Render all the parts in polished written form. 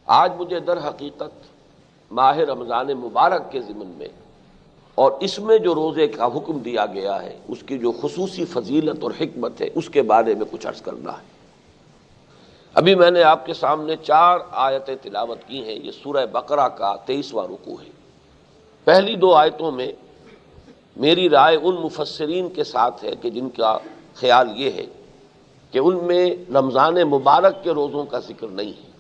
آج مجھے در حقیقت ماہ رمضان مبارک کے ضمن میں اور اس میں جو روزے کا حکم دیا گیا ہے اس کی جو خصوصی فضیلت اور حکمت ہے اس کے بارے میں کچھ عرض کرنا ہے۔ ابھی میں نے آپ کے سامنے 4 آیتیں تلاوت کی ہیں۔ یہ سورہ بقرہ کا 23واں رکوع ہے۔ پہلی 2 آیتوں میں میری رائے ان مفسرین کے ساتھ ہے کہ جن کا خیال یہ ہے کہ ان میں رمضان مبارک کے روزوں کا ذکر نہیں ہے،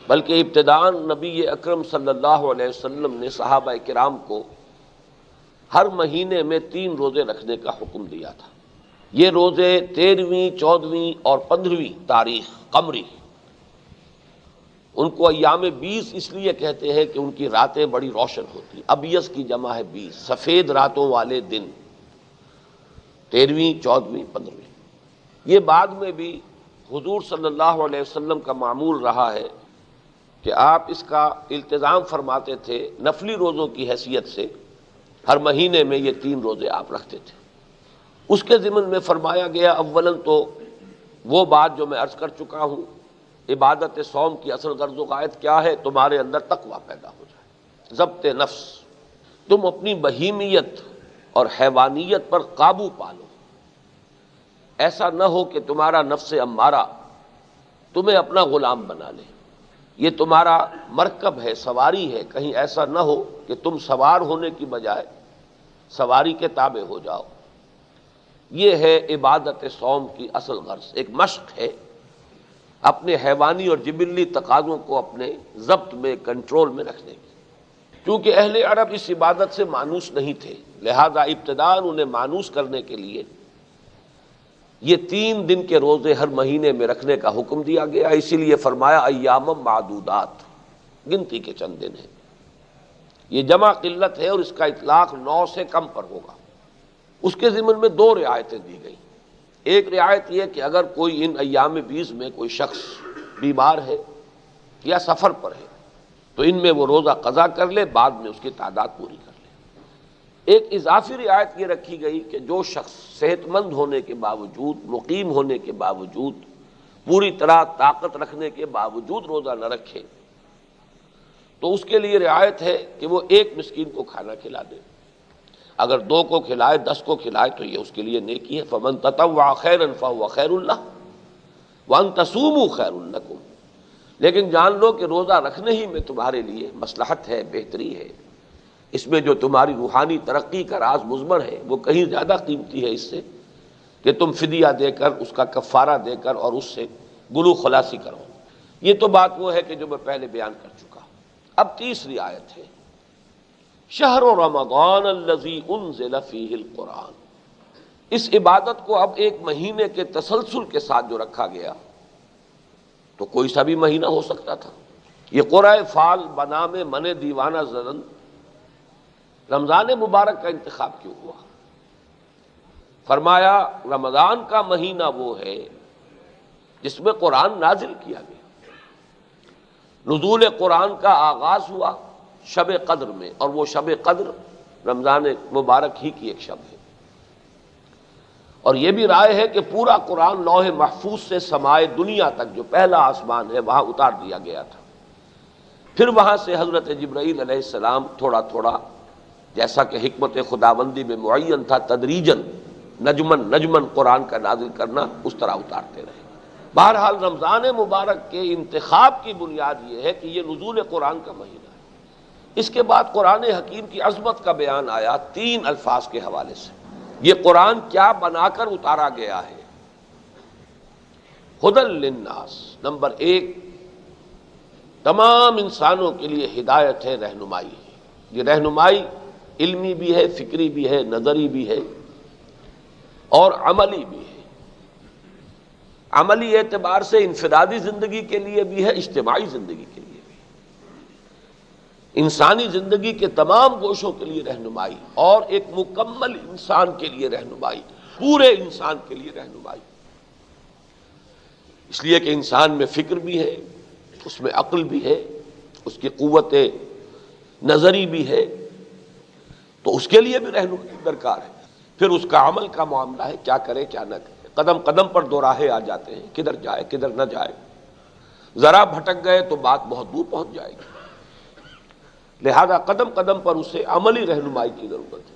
بلکہ ابتداءً نبی اکرم صلی اللہ علیہ وسلم نے صحابہ کرام کو ہر مہینے میں 3 روزے رکھنے کا حکم دیا تھا۔ یہ روزے 13ویں، 14ویں اور 15ویں تاریخ قمری، ان کو ایام 20 اس لیے کہتے ہیں کہ ان کی راتیں بڑی روشن ہوتی، ابیض کی جمع ہے 20، سفید راتوں والے دن 13ویں، 14ویں، 15ویں۔ یہ بعد میں بھی حضور صلی اللہ علیہ وسلم کا معمول رہا ہے کہ آپ اس کا التزام فرماتے تھے نفلی روزوں کی حیثیت سے، ہر مہینے میں یہ 3 روزے آپ رکھتے تھے۔ اس کے ضمن میں فرمایا گیا اولاً تو وہ بات جو میں عرض کر چکا ہوں، عبادت صوم کی اصل غرض و غایت کیا ہے؟ تمہارے اندر تقویٰ پیدا ہو جائے، ضبط نفس، تم اپنی بہیمیت اور حیوانیت پر قابو پالو۔ ایسا نہ ہو کہ تمہارا نفس امارہ تمہیں اپنا غلام بنا لے۔ یہ تمہارا مرکب ہے، سواری ہے، کہیں ایسا نہ ہو کہ تم سوار ہونے کی بجائے سواری کے تابع ہو جاؤ۔ یہ ہے عبادت صوم کی اصل غرض، ایک مشق ہے اپنے حیوانی اور جبلی تقاضوں کو اپنے ضبط میں، کنٹرول میں رکھنے کی۔ کیونکہ اہل عرب اس عبادت سے مانوس نہیں تھے، لہذا ابتداءً انہیں مانوس کرنے کے لیے یہ 3 دن کے روزے ہر مہینے میں رکھنے کا حکم دیا گیا۔ اسی لیے فرمایا ایام معدودات، گنتی کے چند دن ہیں۔ یہ جمع قلت ہے اور اس کا اطلاق 9 سے کم پر ہوگا۔ اس کے ضمن میں 2 رعایتیں دی گئیں۔ ایک رعایت یہ کہ اگر کوئی ان ایام 20 میں کوئی شخص بیمار ہے یا سفر پر ہے تو ان میں وہ روزہ قضا کر لے، بعد میں اس کی تعداد پوری کر لے۔ ایک اضافی رعایت یہ رکھی گئی کہ جو شخص صحت مند ہونے کے باوجود، مقیم ہونے کے باوجود، پوری طرح طاقت رکھنے کے باوجود روزہ نہ رکھے تو اس کے لیے رعایت ہے کہ وہ 1 مسکین کو کھانا کھلا دے۔ اگر 2 کو کھلائے، 10 کو کھلائے تو یہ اس کے لیے نیکی ہے۔ فمن تطوع خیرا فهو خیر له وان تصوموا خیر لکم۔ لیکن جان لو کہ روزہ رکھنے ہی میں تمہارے لیے مصلحت ہے، بہتری ہے۔ اس میں جو تمہاری روحانی ترقی کا راز مضمر ہے وہ کہیں زیادہ قیمتی ہے اس سے کہ تم فدیہ دے کر، اس کا کفارہ دے کر اور اس سے گلو خلاصی کرو۔ یہ تو بات وہ ہے کہ جو میں پہلے بیان کر چکا۔ اب تیسری آیت ہے شہر رمضان الذی انزل فیہ القرآن۔ اس عبادت کو اب ایک مہینے کے تسلسل کے ساتھ جو رکھا گیا تو کوئی سا بھی مہینہ ہو سکتا تھا۔ یہ قرۂ فال بنام من دیوانہ زدن، رمضان مبارک کا انتخاب کیوں ہوا؟ فرمایا رمضان کا مہینہ وہ ہے جس میں قرآن نازل کیا گیا۔ نزول قرآن کا آغاز ہوا شب قدر میں، اور وہ شب قدر رمضان مبارک ہی کی ایک شب ہے۔ اور یہ بھی رائے ہے کہ پورا قرآن لوح محفوظ سے سمائے دنیا تک جو پہلا آسمان ہے وہاں اتار دیا گیا تھا۔ پھر وہاں سے حضرت جبرائیل علیہ السلام تھوڑا تھوڑا، جیسا کہ حکمت خداوندی میں معین تھا، تدریجاً نجمن نجمن قرآن کا نازل کرنا، اس طرح اتارتے رہے۔ بہرحال رمضان مبارک کے انتخاب کی بنیاد یہ ہے کہ یہ نزول قرآن کا مہینہ ہے۔ اس کے بعد قرآن حکیم کی عظمت کا بیان آیا 3 الفاظ کے حوالے سے۔ یہ قرآن کیا بنا کر اتارا گیا ہے؟ ھدی للناس، نمبر 1 تمام انسانوں کے لیے ہدایت ہے، رہنمائی ہے۔ یہ رہنمائی علمی بھی ہے، فکری بھی ہے، نظری بھی ہے اور عملی بھی ہے۔ عملی اعتبار سے انفرادی زندگی کے لیے بھی ہے، اجتماعی زندگی کے لیے بھی، انسانی زندگی کے تمام گوشوں کے لیے رہنمائی، اور ایک مکمل انسان کے لیے رہنمائی، پورے انسان کے لیے رہنمائی۔ اس لیے کہ انسان میں فکر بھی ہے، اس میں عقل بھی ہے، اس کی قوت نظری بھی ہے، تو اس کے لیے بھی رہنمائی درکار ہے۔ پھر اس کا عمل کا معاملہ ہے، کیا کرے کیا نہ کرے، قدم قدم پر 2 راہیں آ جاتے ہیں، کدھر جائے کدھر نہ جائے۔ ذرا بھٹک گئے تو بات بہت دور پہنچ جائے گی. لہذا قدم قدم پر اسے عملی رہنمائی کی ضرورت ہے،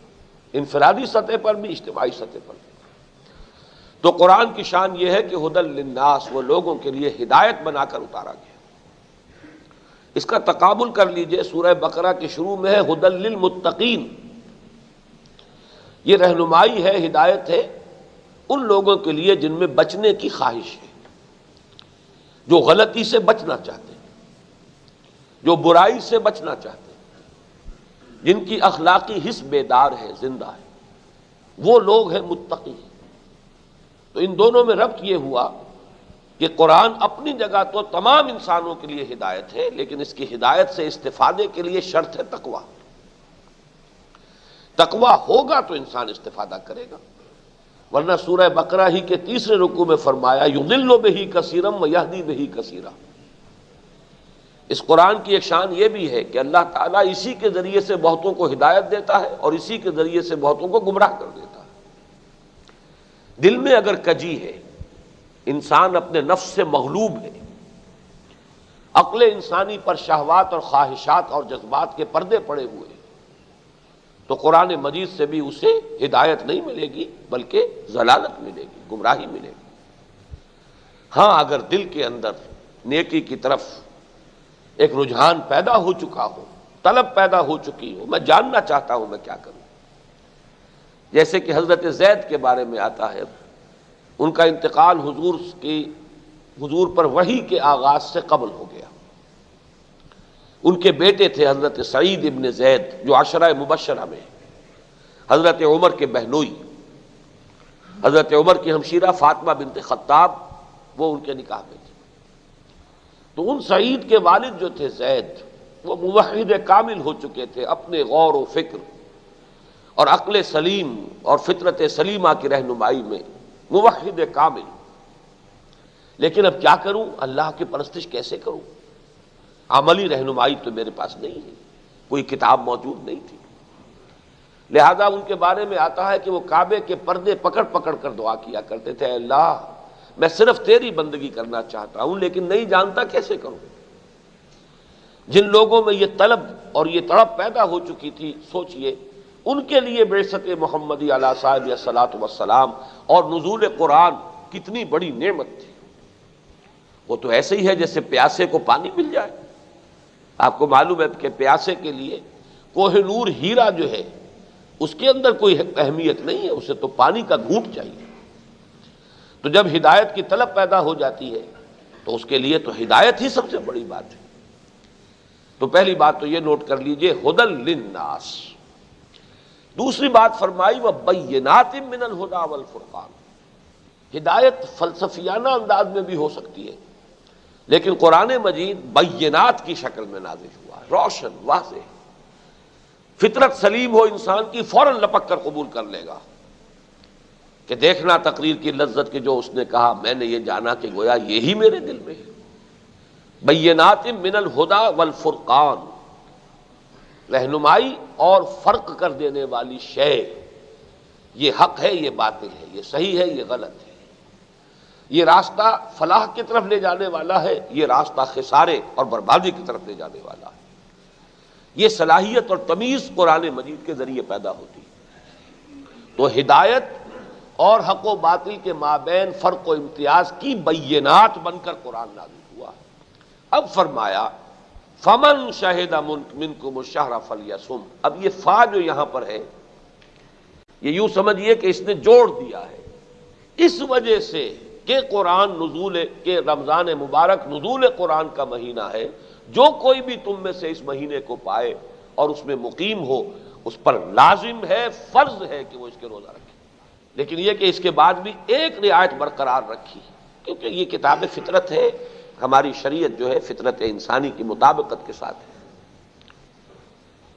انفرادی سطح پر بھی، اجتماعی سطح پر بھی. تو قرآن کی شان یہ ہے کہ ھدی للناس، وہ لوگوں کے لیے ہدایت بنا کر اتارا گیا. اس کا تقابل کر لیجئے، سورہ بقرہ کے شروع میں ہے ھدی للمتقین. یہ رہنمائی ہے، ہدایت ہے ان لوگوں کے لیے جن میں بچنے کی خواہش ہے، جو غلطی سے بچنا چاہتے ہیں، جو برائی سے بچنا چاہتے ہیں، جن کی اخلاقی حس بیدار ہے، زندہ ہے، وہ لوگ ہیں متقی. تو ان دونوں میں ربط یہ ہوا کہ قرآن اپنی جگہ تو تمام انسانوں کے لیے ہدایت ہے، لیکن اس کی ہدایت سے استفادے کے لیے شرط ہے تقویٰ. تقویٰ ہوگا تو انسان استفادہ کرے گا، ورنہ سورہ بقرہ ہی کے تیسرے رکوع میں فرمایا یضل بہ کثیرا ویہدی بہ کثیرا. اس قرآن کی ایک شان یہ بھی ہے کہ اللہ تعالیٰ اسی کے ذریعے سے بہتوں کو ہدایت دیتا ہے اور اسی کے ذریعے سے بہتوں کو گمراہ کر دیتا ہے. دل میں اگر کجی ہے، انسان اپنے نفس سے مغلوب ہے، عقل انسانی پر شہوات اور خواہشات اور جذبات کے پردے پڑے ہوئے ہیں، تو قرآن مجید سے بھی اسے ہدایت نہیں ملے گی بلکہ ضلالت ملے گی، گمراہی ملے گی. ہاں اگر دل کے اندر نیکی کی طرف ایک رجحان پیدا ہو چکا ہو، طلب پیدا ہو چکی ہو، میں جاننا چاہتا ہوں میں کیا کروں، جیسے کہ حضرت زید کے بارے میں آتا ہے، ان کا انتقال حضور پر وحی کے آغاز سے قبل ہو گیا. ان کے بیٹے تھے حضرت سعید ابن زید جو عشرہ مبشرہ میں، حضرت عمر کے بہنوئی، حضرت عمر کی ہمشیرہ فاطمہ بنت خطاب، وہ ان کے نکاح میں تھی. تو ان سعید کے والد جو تھے زید، وہ موحد کامل ہو چکے تھے، اپنے غور و فکر اور عقل سلیم اور فطرت سلیمہ کی رہنمائی میں موحد کامل. لیکن اب کیا کروں، اللہ کی پرستش کیسے کروں؟ عملی رہنمائی تو میرے پاس نہیں ہے، کوئی کتاب موجود نہیں تھی. لہذا ان کے بارے میں آتا ہے کہ وہ کعبے کے پردے پکڑ پکڑ کر دعا کیا کرتے تھے، اے اللہ میں صرف تیری بندگی کرنا چاہتا ہوں لیکن نہیں جانتا کیسے کروں. جن لوگوں میں یہ طلب اور یہ تڑپ پیدا ہو چکی تھی، سوچئے ان کے لیے بعثت محمدی علیہ صاحب الصلاۃ والسلام اور نزول قرآن کتنی بڑی نعمت تھی. وہ تو ایسے ہی ہے جیسے پیاسے کو پانی مل جائے. آپ کو معلوم ہے کہ پیاسے کے لیے کوہ نور ہیرا جو ہے اس کے اندر کوئی اہمیت نہیں ہے، اسے تو پانی کا گھونٹ چاہیے. تو جب ہدایت کی طلب پیدا ہو جاتی ہے تو اس کے لیے تو ہدایت ہی سب سے بڑی بات ہے. تو پہلی بات تو یہ نوٹ کر لیجئے ھدی للناس. دوسری بات فرمائی وبینات من الہدی والفرقان. ہدایت فلسفیانہ انداز میں بھی ہو سکتی ہے، لیکن قرآن مجید بینات کی شکل میں نازل ہوا ہے، روشن واضح. فطرت سلیم ہو انسان کی فوراً لپک کر قبول کر لے گا کہ دیکھنا تقریر کی لذت کہ جو اس نے کہا میں نے یہ جانا کہ گویا یہی میرے دل میں ہے. بینات من الہدی والفرقان، رہنمائی اور فرق کر دینے والی شے، یہ حق ہے یہ باطل ہے، یہ صحیح ہے یہ غلط ہے، یہ راستہ فلاح کی طرف لے جانے والا ہے، یہ راستہ خسارے اور بربادی کی طرف لے جانے والا ہے. یہ صلاحیت اور تمیز قرآن مجید کے ذریعے پیدا ہوتی ہے. تو ہدایت اور حق و باطل کے مابین فرق و امتیاز کی بینات بن کر قرآن نازل ہوا. اب فرمایا فمن شہد منکم الشہر فلیصم. اب یہ فا جو یہاں پر ہے یہ یوں سمجھیے کہ اس نے جوڑ دیا ہے، اس وجہ سے کہ قرآن نزول کے رمضان مبارک نزول قرآن کا مہینہ ہے، جو کوئی بھی تم میں سے اس مہینے کو پائے اور اس میں مقیم ہو اس پر لازم ہے، فرض ہے کہ وہ اس کے روزہ رکھے. لیکن یہ کہ اس کے بعد بھی ایک رعایت برقرار رکھی، کیونکہ یہ کتاب فطرت ہے، ہماری شریعت جو ہے فطرت انسانی کی مطابقت کے ساتھ ہے.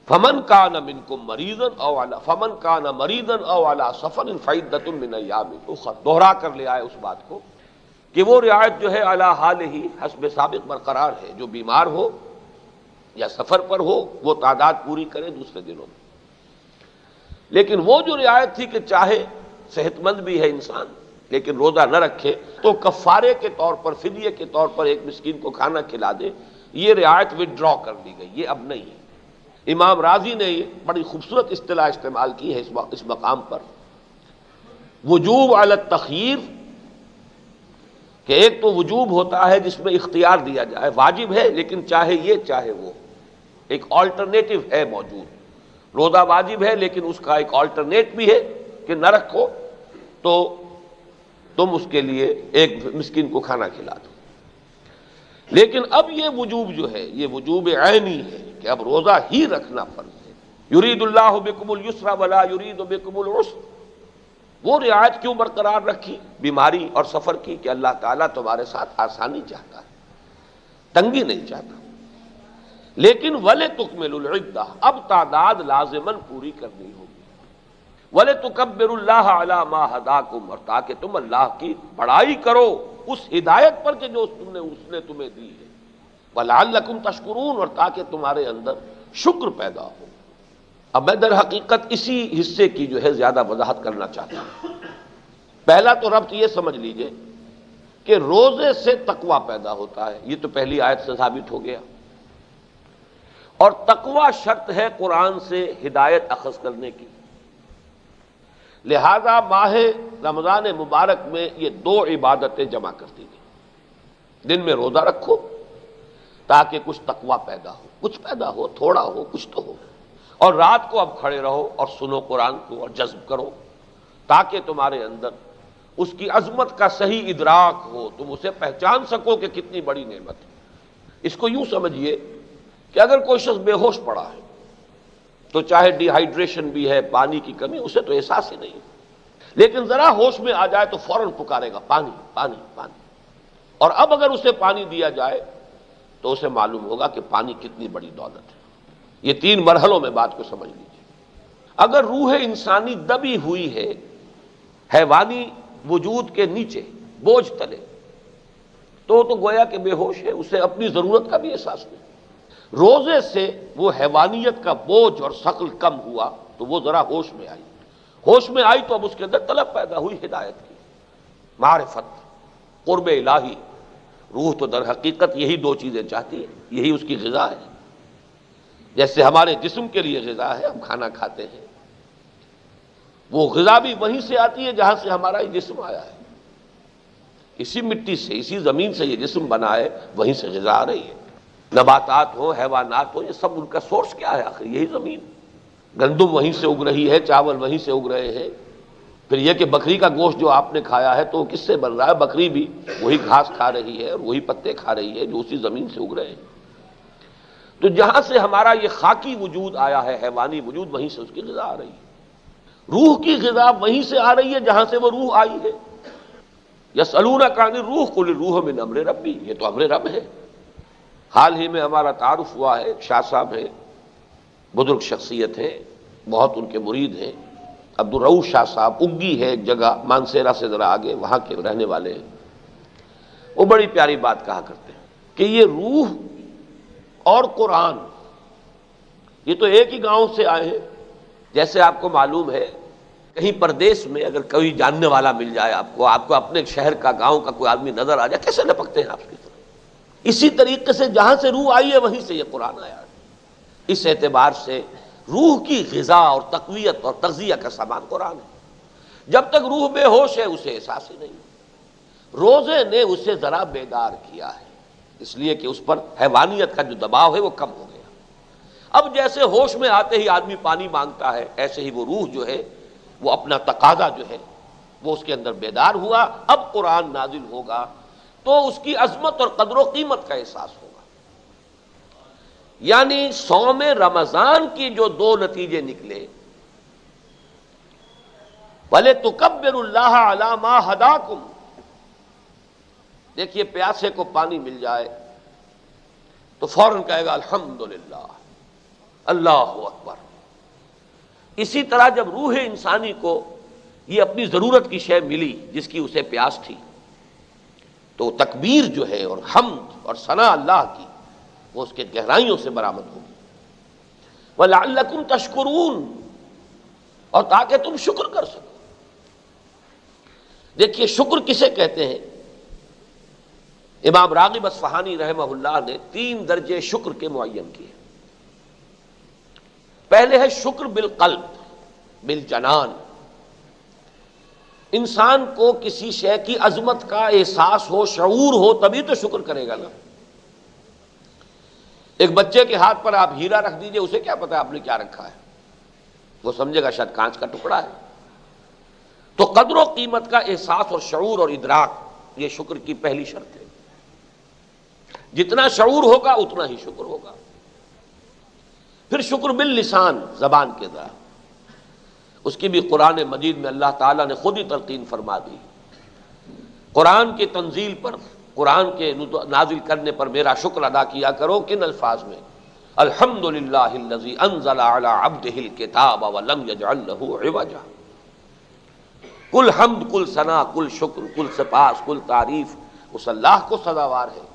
فمن کان منکم مریضا او علی فمن کان مریضا او علی سفر فعدۃ من ایام اخر. دوہرا کر لے آئے اس بات کو کہ وہ رعایت جو ہے اعلی حال ہی حسب سابق برقرار ہے، جو بیمار ہو یا سفر پر ہو وہ تعداد پوری کرے دوسرے دنوں میں. لیکن وہ جو رعایت تھی کہ چاہے صحت مند بھی ہے انسان لیکن روزہ نہ رکھے تو کفارے کے طور پر، فدیے کے طور پر ایک مسکین کو کھانا کھلا دے، یہ رعایت وڈرا کر لی گئی، یہ اب نہیں ہے۔ امام راضی نے یہ بڑی خوبصورت اصطلاح استعمال کی ہے اس مقام پر، وجوب علی التخییر، کہ ایک تو وجوب ہوتا ہے جس میں اختیار دیا جائے، واجب ہے لیکن چاہے یہ چاہے وہ، ایک آلٹرنیٹو ہے موجود۔ روزہ واجب ہے لیکن اس کا ایک آلٹرنیٹ بھی ہے کہ نہ رکھو تو تم اس کے لیے ایک مسکین کو کھانا کھلا دو۔ لیکن اب یہ وجوب جو ہے یہ وجوب عینی ہے کہ اب روزہ ہی رکھنا فرض ہے۔ یرید اللہ بکم الیسر ولا یرید بکم العسر، وہ رعایت کیوں برقرار رکھی بیماری اور سفر کی کہ اللہ تعالیٰ تمہارے ساتھ آسانی چاہتا ہے، تنگی نہیں چاہتا۔ لیکن وَلِتُكْمِلُوا الْعِدَّةَ، اب تعداد لازماً پوری کرنی ہوگی۔ وَلِتُكَبِّرُوا اللَّهَ عَلَى مَا هَدَاكُمْ، اور تاکہ تم اللہ کی بڑائی کرو اس ہدایت پر کہ جو اس نے تمہیں دی ہے، وَلَعَلَّكُمْ تَشْكُرُونَ، اور تاکہ تمہارے اندر شکر پیدا ہو۔ اب میں در حقیقت اسی حصے کی جو ہے زیادہ وضاحت کرنا چاہتا ہوں۔ پہلا تو ربط یہ سمجھ لیجئے کہ روزے سے تقوی پیدا ہوتا ہے، یہ تو پہلی آیت سے ثابت ہو گیا، اور تقوی شرط ہے قرآن سے ہدایت اخذ کرنے کی۔ لہذا ماہ رمضان مبارک میں یہ دو عبادتیں جمع کر دی گئی۔ دن میں روزہ رکھو تاکہ کچھ تقوی پیدا ہو، کچھ پیدا ہو، تھوڑا ہو کچھ تو ہو، اور رات کو اب کھڑے رہو اور سنو قرآن کو اور جذب کرو تاکہ تمہارے اندر اس کی عظمت کا صحیح ادراک ہو، تم اسے پہچان سکو کہ کتنی بڑی نعمت ہے۔ اس کو یوں سمجھیے کہ اگر کوئی شخص بے ہوش پڑا ہے تو چاہے ڈی ہائیڈریشن بھی ہے، پانی کی کمی، اسے تو احساس ہی نہیں، لیکن ذرا ہوش میں آ جائے تو فوراً پکارے گا پانی پانی پانی، اور اب اگر اسے پانی دیا جائے تو اسے معلوم ہوگا کہ پانی کتنی بڑی دولت ہے۔ یہ تین مرحلوں میں بات کو سمجھ لیجیے۔ اگر روح انسانی دبی ہوئی ہے حیوانی وجود کے نیچے بوجھ تلے تو گویا کہ بے ہوش ہے، اسے اپنی ضرورت کا بھی احساس نہیں۔ روزے سے وہ حیوانیت کا بوجھ اور ثقل کم ہوا تو وہ ذرا ہوش میں آئی، ہوش میں آئی تو اب اس کے اندر طلب پیدا ہوئی ہدایت کی، معرفت، قرب الہی۔ روح تو در حقیقت یہی دو چیزیں چاہتی ہے، یہی اس کی غذا ہے۔ جیسے ہمارے جسم کے لیے غذا ہے، ہم کھانا کھاتے ہیں، وہ غذا بھی وہیں سے آتی ہے جہاں سے ہمارا یہ جسم آیا ہے، اسی مٹی سے، اسی زمین سے یہ جسم بنا ہے، وہیں سے غذا آ رہی ہے۔ نباتات ہو، حیوانات ہو، یہ سب ان کا سورس کیا ہے آخر؟ یہی زمین۔ گندم وہیں سے اگ رہی ہے، چاول وہیں سے اگ رہے ہیں۔ پھر یہ کہ بکری کا گوشت جو آپ نے کھایا ہے تو وہ کس سے بن رہا ہے؟ بکری بھی وہی گھاس کھا رہی ہے اور وہی پتے کھا رہی ہے جو اسی زمین سے اگ رہے ہیں۔ تو جہاں سے ہمارا یہ خاکی وجود آیا ہے، حیوانی وجود، وہیں سے اس کی غذا آ رہی ہے۔ روح کی غذا وہیں سے آ رہی ہے جہاں سے وہ روح آئی ہے۔ یسألونک عن الروح قل الروح من امر ربی، یہ تو امر رب ہے۔ حال ہی میں ہمارا تعارف ہوا ہے، ایک شاہ صاحب ہیں، بزرگ شخصیت ہیں، بہت ان کے مرید ہیں، عبدالرؤوف شاہ صاحب، اگی ہے ایک جگہ مانسیرا سے ذرا آگے، وہاں کے رہنے والے ہیں۔ وہ بڑی پیاری بات کہا کرتے ہیں کہ یہ روح اور قرآن یہ تو ایک ہی گاؤں سے آئے ہیں۔ جیسے آپ کو معلوم ہے کہیں پردیس میں اگر کوئی جاننے والا مل جائے آپ کو اپنے شہر کا، گاؤں کا کوئی آدمی نظر آ جائے، کیسے لپکتے ہیں آپ کی طرف؟ اسی طریقے سے جہاں سے روح آئی ہے وہیں سے یہ قرآن آیا ہے۔ اس اعتبار سے روح کی غذا اور تقویت اور تغذیہ کا سامان قرآن ہے۔ جب تک روح بے ہوش ہے اسے احساس ہی نہیں۔ روزے نے اسے ذرا بیدار کیا ہے، اس لیے کہ اس پر حیوانیت کا جو دباؤ ہے وہ کم ہو گیا۔ اب جیسے ہوش میں آتے ہی آدمی پانی مانگتا ہے، ایسے ہی وہ روح جو ہے وہ اپنا تقاضا جو ہے وہ اس کے اندر بیدار ہوا۔ اب قرآن نازل ہوگا تو اس کی عظمت اور قدر و قیمت کا احساس ہوگا۔ یعنی صوم رمضان کی جو دو نتیجے نکلے، وَلِتُكَبِّرُوا اللَّهَ عَلَى مَا هَدَاكُمْ، دیکھیے پیاسے کو پانی مل جائے تو فوراً کہے گا الحمدللہ، اللہ اکبر۔ اسی طرح جب روح انسانی کو یہ اپنی ضرورت کی شے ملی جس کی اسے پیاس تھی تو تکبیر جو ہے اور حمد اور ثنا اللہ کی وہ اس کے گہرائیوں سے برآمد ہوگی۔ وَلَعَلَّكُمْ تَشْكُرُونَ، اور تاکہ تم شکر کر سکو۔ دیکھیے شکر کسے کہتے ہیں؟ امام راغب اصفہانی رحمہ اللہ نے 3 درجے شکر کے معین کیے۔ پہلے ہے شکر بالقلب، بالجنان، انسان کو کسی شے کی عظمت کا احساس ہو، شعور ہو، تبھی تو شکر کرے گا نا۔ ایک بچے کے ہاتھ پر آپ ہیرا رکھ دیجئے، اسے کیا پتا آپ نے کیا رکھا ہے؟ وہ سمجھے گا شاید کانچ کا ٹکڑا ہے۔ تو قدر و قیمت کا احساس اور شعور اور ادراک، یہ شکر کی پہلی شرط ہے۔ جتنا شعور ہوگا اتنا ہی شکر ہوگا۔ پھر شکر باللسان، زبان کے ذریعے، اس کی بھی قرآن مجید میں اللہ تعالیٰ نے خود ہی تلقین فرما دی۔ قرآن کی تنزیل پر، قرآن کے نازل کرنے پر میرا شکر ادا کیا کرو۔ کن الفاظ میں؟ الحمدللہ الذی انزل علی عبدہ الکتاب ولم یجعل لہ عوجا۔ کل حمد، کل ثنا، کل شکر، کل سپاس، کل تعریف اس اللہ کو سزاوار ہے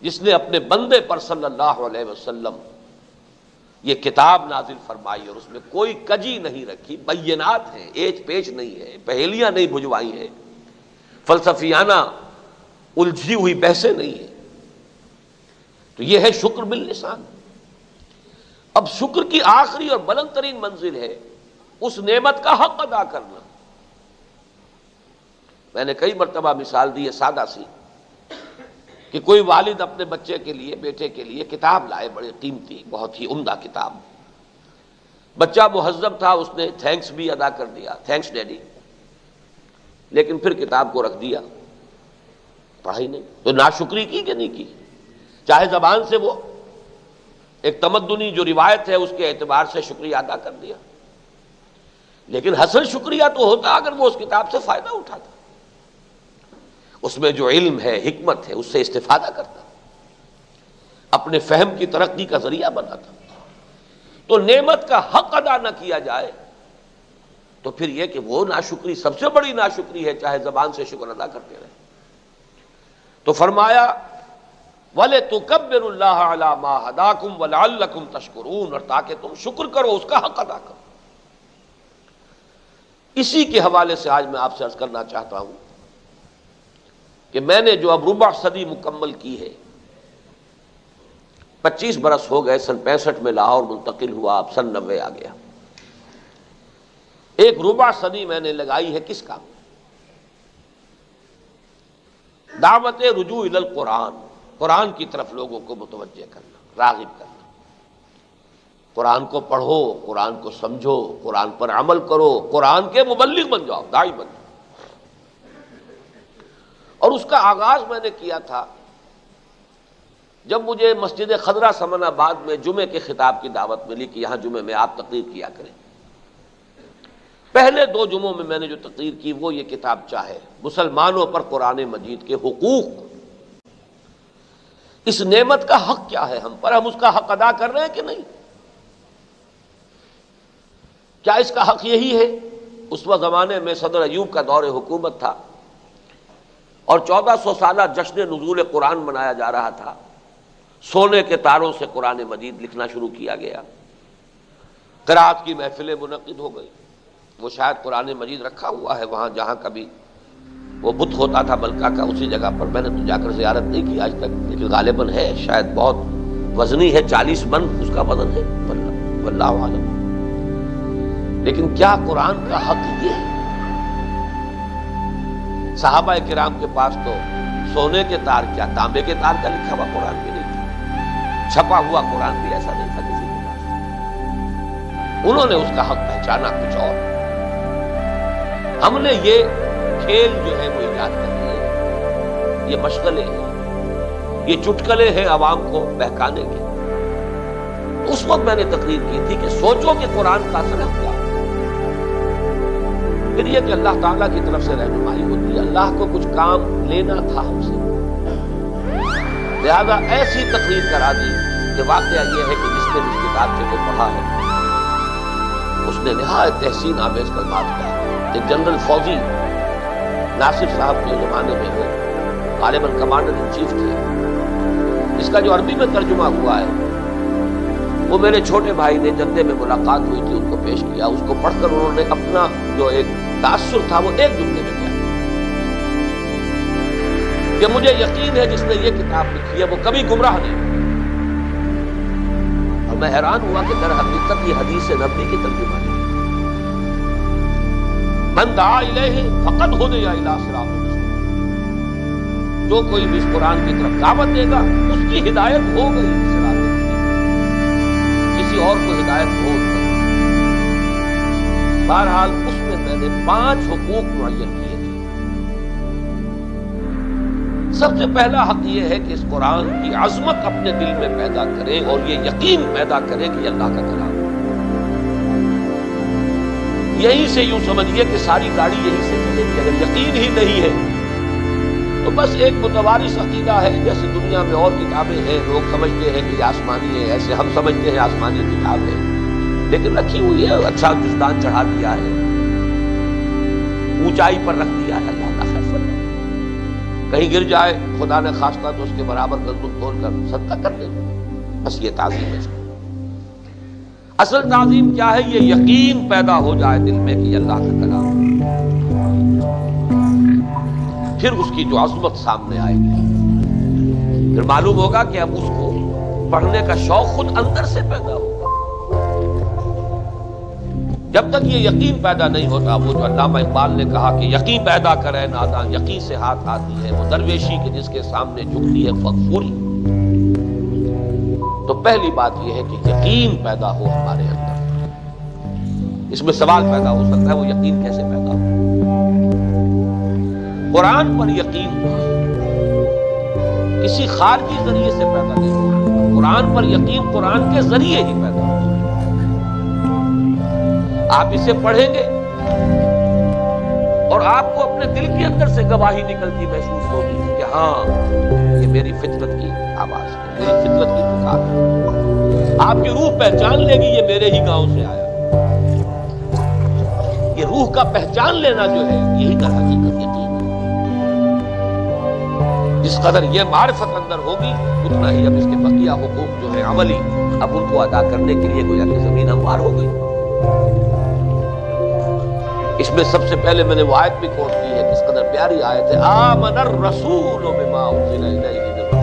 جس نے اپنے بندے پر صلی اللہ علیہ وسلم یہ کتاب نازل فرمائی اور اس میں کوئی کجی نہیں رکھی، بینات ہیں، ایچ پیچ نہیں ہے، پہیلیاں نہیں بجھوائی ہیں، فلسفیانہ الجھی ہوئی بحثیں نہیں ہیں۔ تو یہ ہے شکر باللسان۔ اب شکر کی آخری اور بلند ترین منزل ہے اس نعمت کا حق ادا کرنا۔ میں نے کئی مرتبہ مثال دی ہے سادہ سی، کہ کوئی والد اپنے بچے کے لیے، بیٹے کے لیے کتاب لائے، بڑی قیمتی، بہت ہی عمدہ کتاب۔ بچہ مہذب تھا، اس نے تھینکس بھی ادا کر دیا، تھینکس ڈیڈی، لیکن پھر کتاب کو رکھ دیا، پڑھائی نہیں۔ تو ناشکری کی کہ نہیں کی؟ چاہے زبان سے وہ ایک تمدنی جو روایت ہے اس کے اعتبار سے شکریہ ادا کر دیا، لیکن حسن شکریہ تو ہوتا اگر وہ اس کتاب سے فائدہ اٹھاتا، اس میں جو علم ہے، حکمت ہے، اس سے استفادہ کرتا، اپنے فہم کی ترقی کا ذریعہ بناتا۔ تو نعمت کا حق ادا نہ کیا جائے تو پھر یہ کہ وہ ناشکری سب سے بڑی ناشکری ہے، چاہے زبان سے شکر ادا کرتے رہے۔ تو فرمایا وَلِتُكَبِّرُوا اللَّهَ عَلَى مَا هَدَاكُمْ وَلَعَلَّكُمْ تَشْكُرُونَ، اور تاکہ تم شکر کرو، اس کا حق ادا کرو۔ اسی کے حوالے سے آج میں آپ سے عرض کرنا چاہتا ہوں کہ میں نے جو اب ربع صدی مکمل کی ہے، 25 برس ہو گئے، سن 65 میں لاہور منتقل ہوا، اب سن 90 آ گیا۔ ایک ربع صدی میں نے لگائی ہے کس کام؟ دعوت رجوع الی القرآن، قرآن کی طرف لوگوں کو متوجہ کرنا، راغب کرنا۔ قرآن کو پڑھو، قرآن کو سمجھو، قرآن پر عمل کرو، قرآن کے مبلغ بن جاؤ، داعی بن جاؤ۔ اور اس کا آغاز میں نے کیا تھا جب مجھے مسجد خضرہ سمن آباد میں جمعے کے خطاب کی دعوت ملی کہ یہاں جمعے میں آپ تقریر کیا کریں۔ پہلے 2 جمعوں میں نے جو تقریر کی وہ یہ کتاب چاہے مسلمانوں پر قرآن مجید کے حقوق، اس نعمت کا حق کیا ہے ہم پر، ہم اس کا حق ادا کر رہے ہیں کہ نہیں؟ کیا اس کا حق یہی ہے؟ اس وقت زمانے میں صدر ایوب کا دور حکومت تھا اور 1400 سالہ جشن نزول قرآن منایا جا رہا تھا۔ سونے کے تاروں سے قرآن مجید لکھنا شروع کیا گیا، قرات کی محفلیں منعقد ہو گئی۔ وہ شاید قرآن مجید رکھا ہوا ہے وہاں جہاں کبھی وہ بت ہوتا تھا ملکہ کا، اسی جگہ پر۔ میں نے تو جا کر زیارت نہیں کی آج تک، لیکن غالباً ہے، شاید بہت وزنی ہے، 40 من اس کا وزن ہے، واللہ عالم۔ لیکن کیا قرآن کا حق یہ ہے؟ صحابہ کرام کے پاس تو سونے کے تار کیا، تانبے کے تار کا لکھا ہوا قرآن بھی نہیں تھا، چھپا ہوا قرآن بھی ایسا نہیں تھا کسی کے پاس۔ انہوں نے اس کا حق پہچانا کچھ اور۔ ہم نے یہ کھیل جو ہے وہ ایجاد کر لیے، یہ مشغلے ہیں، یہ چٹکلے ہیں عوام کو بہکانے کے۔ اس وقت میں نے تقریر کی تھی کہ سوچو کہ قرآن کا اثر کیا۔ پھر یہ کہ اللہ تعالیٰ کی طرف سے رہنمائی ہوتی ہے، اللہ کو کچھ کام لینا تھا ہم سے، لہذا ایسی تقریر کرا دی کہ واقعہ یہ ہے کہ جس نے اس کتاب کو پڑھا ہے اس نے نہایت تحسین آمیز کلمات کہا۔ ایک جنرل فوجی ناصر صاحب کے زمانے میں وہ غالباً کمانڈر ان چیف تھے، اس کا جو عربی میں ترجمہ ہوا ہے وہ میرے چھوٹے بھائی نے جدے میں ملاقات ہوئی تھی ان کو پیش کیا۔ اس کو پڑھ کر انہوں نے اپنا جو ایک تاثر تھا وہ ایک جملے میں کیا، کہ مجھے یقین ہے جس نے یہ کتاب لکھی ہے وہ کبھی گمراہ نہیں. اور میں حیران ہوا کہ در حقیقت یہ حدیث نبوی کی ترجمہ ہے. من دعا الیہ فقد ہدی الی صراط مستقیم. جو کوئی بھی اس قرآن کی طرف دعوت دے گا اس کی ہدایت ہو گئی صراط مستقیم، کسی اور کو ہدایت ہو نہیں. بہرحال اس میں نے 5 حقوق معین کیے تھے. سب سے پہلا حق یہ ہے کہ اس قرآن کی عظمت اپنے دل میں پیدا کرے اور یہ یقین پیدا کرے کہ یہ اللہ کا کلام. یہیں سے یوں سمجھیے کہ ساری گاڑی یہیں سے چلے گی. اگر یقین ہی نہیں ہے تو بس ایک متوارث عقیدہ ہے، جیسے دنیا میں اور کتابیں ہیں، لوگ سمجھتے ہیں کہ یہ آسمانی ہے، ایسے ہم سمجھتے ہیں آسمانی کتاب ہے، لیکن رکھی ہوئی ہے، اچھا جسدان چڑھا دیا ہے، اونچائی پر رکھ دیا ہے. اللہ کا خیر فرمائے. کہیں گر جائے خدا نے خواستہ تو اس کے برابر گردن کھول کر صدقہ کر دیں. بس یہ تعظیم ہے. اصل تعظیم کیا ہے؟ یہ یقین پیدا ہو جائے دل میں کہ یہ اللہ کا کلام. پھر اس کی جو عظمت سامنے آئے گی، پھر معلوم ہوگا کہ اب اس کو پڑھنے کا شوق خود اندر سے پیدا ہوگا. جب تک یہ یقین پیدا نہیں ہوتا، وہ جو علامہ اقبال نے کہا کہ یقین پیدا کرے نادان، یقین سے ہاتھ آتی ہے وہ درویشی کے جس کے سامنے جھکتی ہے فغفوری. تو پہلی بات یہ ہے کہ یقین پیدا ہو ہمارے اندر. اس میں سوال پیدا ہو سکتا ہے وہ یقین کیسے پیدا ہو؟ قرآن پر یقین کسی خارجی ذریعے سے پیدا نہیں ہوتا. قرآن پر یقین قرآن کے ذریعے ہی پیدا ہوتا. آپ اسے پڑھیں گے اور آپ کو اپنے دل کے اندر سے گواہی نکلتی محسوس ہوگی کہ ہاں یہ میری فطرت کی آواز ہے، میری فطرت کی پکار ہے. آپ کی روح پہچان لے گی یہ میرے ہی گاؤں سے آیا. یہ روح کا پہچان لینا جو ہے یہی در حقیقت یقین ہے. جس قدر یہ معرفت اندر ہوگی اتنا ہی اب اس کے بقیہ حقوق جو ہے عملی، اب ان کو ادا کرنے کے لیے گویا کہ زمین ہموار ہو گئی. اس میں سب سے پہلے میں نے وہ آیت بھی کوٹ کی ہے، کس قدر پیاری آیت ہے. آمن الرسول بما انزل الیہ من ربہ.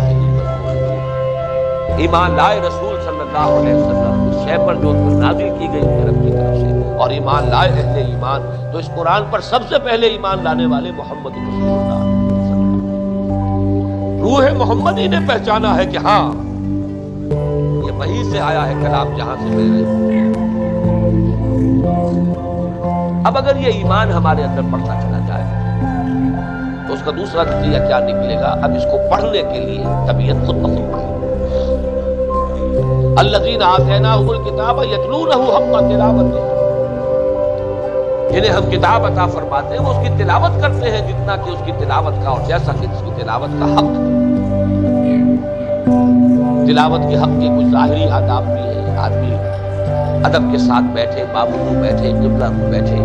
ایمان لائے رسول صلی اللہ علیہ وسلم اس شے پر جو نازل کی گئی ان کے رب کی طرف سے، اور ایمان لائے اہل ایمان. تو اس قرآن پر سب سے پہلے ایمان لانے والے محمد رسول اللہ. روح محمدی نے پہچانا ہے کہ ہاں یہ وہیں سے آیا ہے کلام جہاں سے میرے. اب اگر یہ ایمان ہمارے اندر بڑھتا چلا جائے تو اس کا دوسرا نتیجہ کیا نکلے گا؟ اب اس کو پڑھنے کے لیے طبیعت خود بخود بڑھے. الذین آتیناہم الکتاب یتلونہ حق تلاوتہ. جنہیں ہم کتاب عطا فرماتے ہیں وہ اس کی تلاوت کرتے ہیں جتنا کہ اس کی تلاوت کا اور جیسا کہ اس کی تلاوت کا حق. تلاوت کے حق کے کچھ ظاہری آداب بھی ہیں. آدمی ادب کے ساتھ بیٹھے، بابو بیٹھے، قبلہ کو بیٹھے،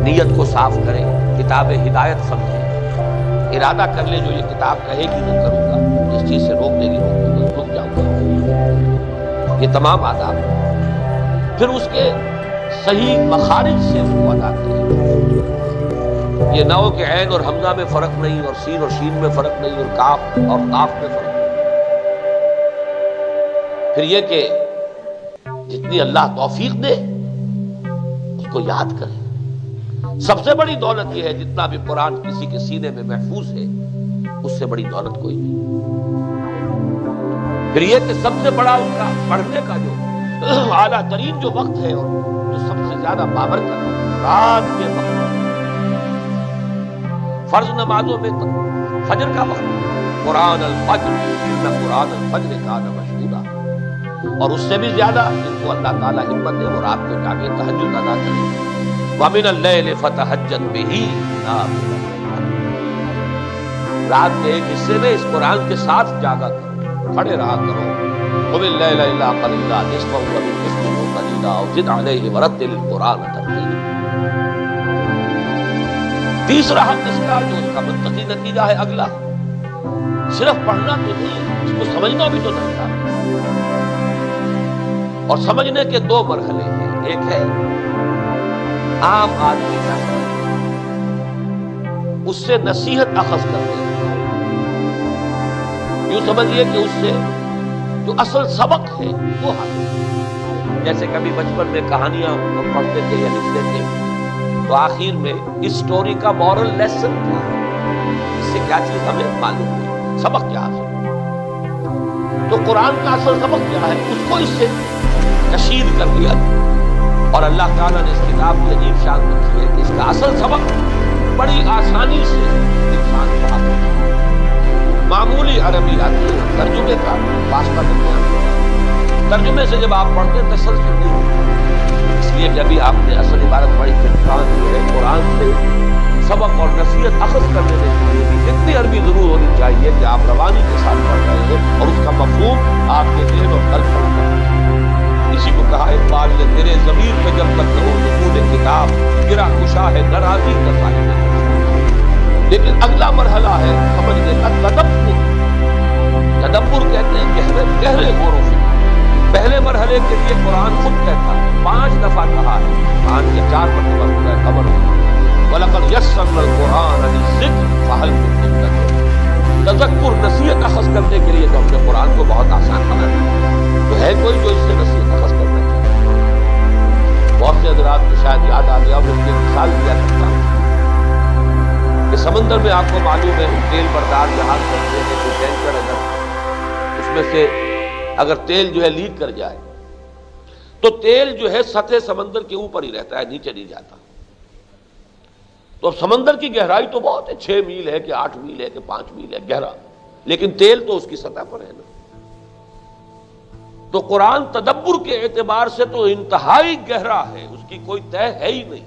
نیت کو صاف کرے، کتاب ہدایت سمجھے، ارادہ کر لے جو یہ کتاب کہے گی وہ کروں گا، جس چیز سے روک دے گی رک جاؤں گا. یہ تمام آداب ہیں. پھر اس کے صحیح مخارج سے اس کو ادا کرے. یہ نہ ہو کہ عین اور حمزہ میں فرق نہیں، اور سین اور شین میں فرق نہیں، اور کاف اور قاف میں فرق نہیں. پھر یہ کہ جتنی اللہ توفیق دے اس کو یاد کرے. سب سے بڑی دولت یہ ہے جتنا بھی قرآن کسی کے سینے میں محفوظ ہے اس سے بڑی دولت کوئی نہیں. پھر یہ کہ سب سے بڑا اس کا پڑھنے کا جو اعلیٰ ترین جو وقت ہے اور جو سب سے زیادہ بابرکت ہے رات کے وقت. فرض نمازوں میں فجر کا وقت، قرآن الفجر ان قرآن الفجر کان مشہودا. اور اس سے بھی زیادہ جن کو اللہ تعالیٰ ہمت دے وہ رات کو جاگے تہجد ادا کرے. وَمِنَ اللَّيْلِ فَتَہَجَّدْ بِهِ نَافِلَةً. رات کے ایک حصے میں اس قرآن کے ساتھ جاگا کرو، کھڑے رہا کرو. قُمِ اللَّيْلَ إِلَّا قَلِيلًا نِصْفَهُ وَانقُصْ مِنْهُ قَلِيلًا أَوْ زِدْ عَلَيْهِ وَرَتِّلِ الْقُرْآنَ تَرْتِيلًا. تیسرا حق اس کا جو اس کا منطقی نتیجہ ہے اگلا، صرف پڑھنا تو نہیں، اس کو سمجھنا بھی تو نہیں تھا. اور سمجھنے کے 2 مرحلے ہیں. ایک ہے عام آدمی کا، اس سے نصیحت اخذ کرتے ہیں. یوں سمجھیے کہ اس سے جو اصل سبق ہے وہ حاصل ہے۔ جیسے کبھی بچپن میں کہانیاں ہم پڑھتے تھے یا لکھتے تھے تو آخر میں اس سٹوری کا مورل لیسن کیا ہے، اس سے کیا چیز ہمیں معلوم ہے، سبق کیا ہے۔ تو قرآن کا اصل سبق کیا ہے، اس کو اس سے کشید کر دیا، اور اللہ تعالیٰ نے اس کتاب کی عجیب شان رکھی ہے کہ اس کا اصل سبق بڑی آسانی سے انسان کو حاصل ہے۔ معمولی عربی آتی ہے، ترجمے کا واسطہ درمیان، ترجمے سے جب آپ پڑھتے ہیں تسلسل نہیں ہوتا، اس لیے کہ ابھی آپ نے اصل عبارت پڑھی کہ قرآن جو ہے، قرآن سے سبق اور نصیحت اخذ کرنے کے لیے بھی اتنی عربی ضرور ہونی چاہیے کہ آپ روانی کے ساتھ پڑھ رہے ہیں اور اس کا مفہوم آپ کے ذہن اور قلب پر اتر جائے۔ اسی کو کہا اقبال نے، تیرے ضمیر پہ جب تک ہو نقود کتاب، گرا کشا ہے ناراضی کا صاحب۔ لیکن اگلا مرحلہ ہے سمجھنے کا تدبر۔ تدبر کہتے ہیں گہرے غور و فکر۔ پہلے مرحلے کے لیے قرآن خود کہتا ہے، 5 دفعہ کہا ہے، 5 یا 4 مرتبہ سورہ قمر میں، وَلَقَدْ يَسَّرْنَا الْقُرْآنَ لِلذِّكْرِ فَهَلْ مِن مُّدَّكِرٍ۔ تذکر نصیحت اخذ کرنے کے لیے تو ہم نے قرآن کو بہت آسان بنا دیا، تو ہے کوئی جو اس سے نصیحت اخذ کرنا چاہے؟ بہت سے حضرات کو شاید یاد آ گیا، میں اس کی مثال دیا کرتا ہوں کہ سمندر میں آپ کو معلوم ہے تیل بردار جہاز چلتے ہیں، کوئی ٹینکر اگر اس میں سے اگر تیل جو ہے لیک کر جائے تو تیل جو ہے سطح سمندر کے اوپر ہی رہتا ہے، نیچے نہیں جاتا۔ تو اب سمندر کی گہرائی تو بہت ہے، 6 میل ہے کہ 8 میل ہے کہ 5 میل ہے گہرا، لیکن تیل تو اس کی سطح پر ہے نا۔ تو قرآن تدبر کے اعتبار سے تو انتہائی گہرا ہے، اس کی کوئی طے ہے ہی نہیں،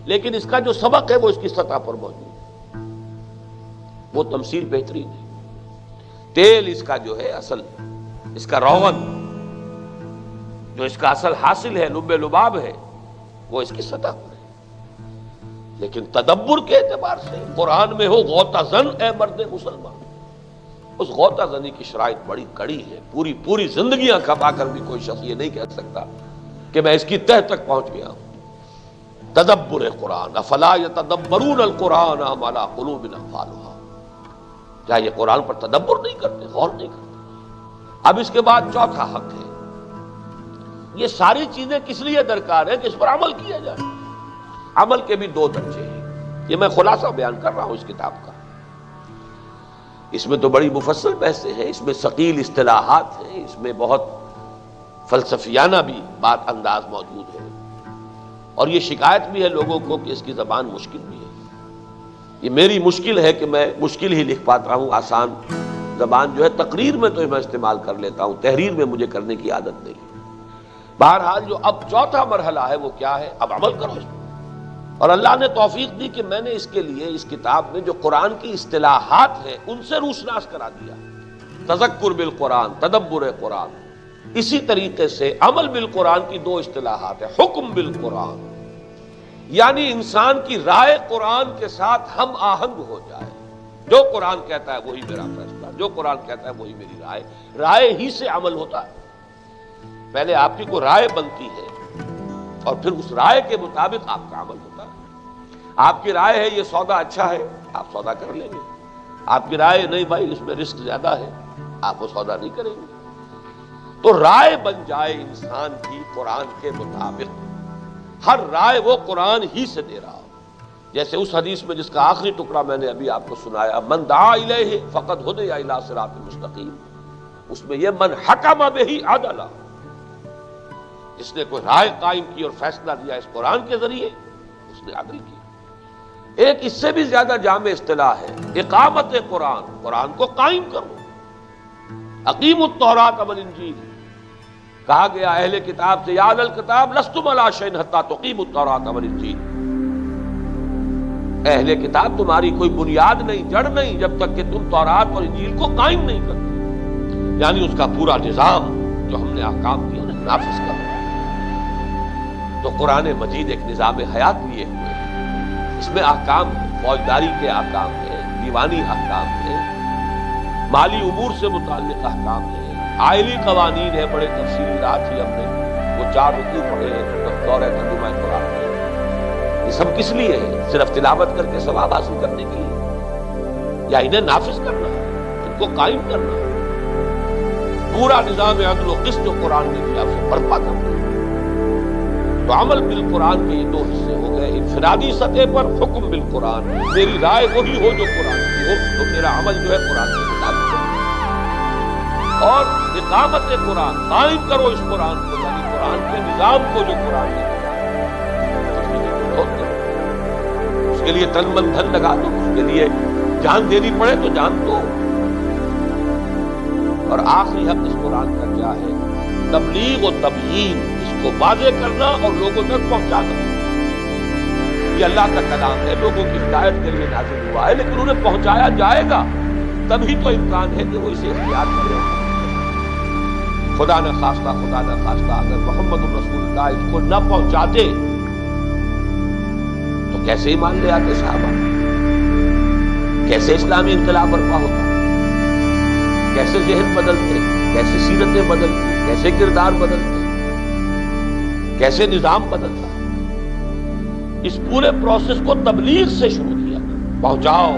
لیکن اس کا جو سبق ہے وہ اس کی سطح پر موجود ہے، وہ تمثیل بہترین ہے۔ تیل اس کا جو ہے اصل، اس کا روغن جو اس کا اصل حاصل ہے، لب لباب ہے، وہ اس کی سطح پر ہے۔ لیکن تدبر کے اعتبار سے قرآن میں ہو غوطہ زن اے مرد مسلمان، اس غوطہ زنی کی شرائط بڑی کڑی ہے، پوری زندگیاں کھپا کر بھی کوئی شخص یہ نہیں کہہ سکتا کہ میں اس کی تہ تک پہنچ گیا ہوں۔ تدبر قرآن، افلا یتدبرون القرآن ام علی قلوب اقفالها، کیا یہ قرآن پر تدبر نہیں کرتے، غور نہیں کرتے؟ اب اس کے بعد چوتھا حق ہے، یہ ساری چیزیں کس لیے درکار ہیں کہ اس پر عمل کیا جائے۔ عمل کے بھی 2 درجے ہیں، یہ میں خلاصہ بیان کر رہا ہوں اس کتاب کا، اس میں تو بڑی مفصل بحثیں ہیں، اس میں ثقیل اصطلاحات ہیں، اس میں بہت فلسفیانہ بھی بات انداز موجود ہے، اور یہ شکایت بھی ہے لوگوں کو کہ اس کی زبان مشکل بھی ہے۔ یہ میری مشکل ہے کہ میں مشکل ہی لکھ پاتا ہوں، آسان زبان جو ہے تقریر میں تو میں استعمال کر لیتا ہوں، تحریر میں مجھے کرنے کی عادت نہیں۔ بہرحال جو اب چوتھا مرحلہ ہے وہ کیا ہے، اب عمل کرو اس پر۔ اور اللہ نے توفیق دی کہ میں نے اس کے لیے اس کتاب میں جو قرآن کی اصطلاحات ہیں ان سے روشناس کرا دیا، تذکر بالقرآن، تدبر قرآن۔ اسی طریقے سے عمل بالقرآن کی 2 اصطلاحات ہیں، حکم بالقرآن، یعنی انسان کی رائے قرآن کے ساتھ ہم آہنگ ہو جائے، جو قرآن کہتا ہے وہی میرا فیصلہ، جو قرآن کہتا ہے وہی میری رائے، رائے ہی سے عمل ہوتا ہے۔ پہلے آپ کی کوئی رائے بنتی ہے اور پھر اس رائے کے مطابق آپ کا عمل ہوتا ہے۔ آپ کی رائے ہے یہ سودا اچھا ہے، آپ سودا کر لیں گے۔ آپ کی رائے نہیں بھائی اس میں رسک زیادہ ہے، آپ وہ سودا نہیں کریں گے۔ تو رائے بن جائے انسان کی قرآن کے مطابق، ہر رائے وہ قرآن ہی سے دے رہا ہو۔ جیسے اس حدیث میں جس کا آخری ٹکڑا میں نے ابھی آپ کو سنایا، من دعا الیہ فقد ہدی الی صراط مستقیم، اس میں یہ من حکم بہ عدل، جس نے کوئی رائے قائم کی اور فیصلہ دیا اس قرآن کے ذریعے، اس نے عدل کیا۔ ایک اس سے بھی زیادہ جامع اصطلاح ہے اقامت قرآن، قرآن کو قائم کرو، اقیموا التوراۃ والانجیل۔ کہا گیا اہل کتاب سے، یا اہل الکتاب لستم علی شیء حتی تقیموا التوراۃ والانجیل، اہل کتاب تمہاری کوئی بنیاد نہیں، جڑ نہیں، جب تک کہ تم تورات اور انجیل کو قائم نہیں کرتے، یعنی اس کا پورا نظام جو ہم نے احکام دیے انہیں نافذ کرو۔ تو قرآن مجید ایک نظام حیات لیے ہوئے ہے، اس میں احکام ہیں، فوجداری کے احکام ہیں، دیوانی احکام ہیں، مالی امور سے متعلق احکام ہیں، آئلی قوانین ہیں، بڑے تفصیلی رات ہی ہم نے وہ 4 رکوع پڑھے ہیں دورہ ترجمہ قرآن میں۔ یہ سب کس لیے ہے؟ صرف تلاوت کر کے ثواب حاصل کرنے کے لیے، یا انہیں نافذ کرنا ہے؟ کو قائم کرنا، پورا نظام عدل و قسط جو قرآن نے دیا اسے برپا کرنا۔ تو عمل بالقرآن کے یہ دو حصے ہو گئے، انفرادی سطح پر حکم بالقرآن، میری رائے وہی ہو جو قرآن کی ہو تو میرا عمل جو ہے قرآن کے مطابق ہو، اور اقامت قرآن، قائم کرو اس قرآن کو، یعنی قرآن کے نظام کو جو قرآن نے دیا، اس کے لیے تن من دھن لگا دو، اس کے لیے جان دینی پڑے تو جان دو۔ اور آخری حق اس قرآن کا کیا ہے؟ تبلیغ و تبیین، اس کو واضح کرنا اور لوگوں تک پہنچانا۔ یہ اللہ کا کلام ہے، لوگوں کی ہدایت کے لیے نازل ہوا ہے، لیکن انہیں پہنچایا جائے گا تبھی تو امکان ہے کہ وہ اسے اختیار کرے۔ خدا نہ خواستہ اگر محمد الرسول اللہ اس کو نہ پہنچاتے تو کیسے ایمان لے آتے صحابہ؟ کیسے اسلامی انقلاب برپا ہوتا؟ کیسے ذہن بدلتے؟ کیسے سیرتیں بدلتی؟ کیسے کردار بدلتے؟ کیسے نظام بدلتا؟ اس پورے پروسیس کو تبلیغ سے شروع کیا، پہنچاؤ،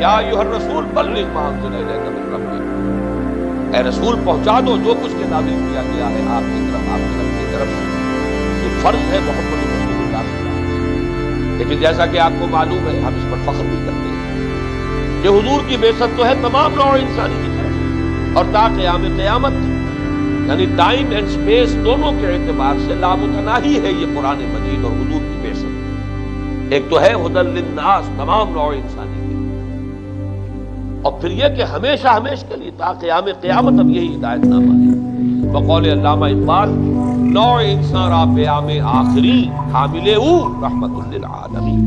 یا ایھا الرسول بلغ ما انزل الیک من ربک، اے رسول پہنچا دو جو کچھ کے نازل کیا گیا ہے آپ کی طرف، آپ کے رب کی طرف سے۔ یہ فرض ہے محمد رسول اللہ صلی اللہ علیہ وسلم۔ لیکن جیسا کہ آپ کو معلوم ہے، ہم اس پر فخر بھی کرتے ہیں کہ حضور کی بعثت تو ہے تمام نوع انسانی کی طرف، اور تا قیام قیامت، یعنی ٹائم اینڈ سپیس دونوں کے اعتبار سے لامتناہی ہے یہ قرآن مجید اور حضور کی بعثت۔ ایک تو ہے ھدی للناس، تمام نوع انسانی کے لیے، اور پھر یہ کہ ہمیشہ کے لیے تا قیام قیامت اب یہی ہدایت نامہ ہے۔ بقول علامہ اقبال، نوع انسان را پیام آخری حامل او رحمت للعالمین۔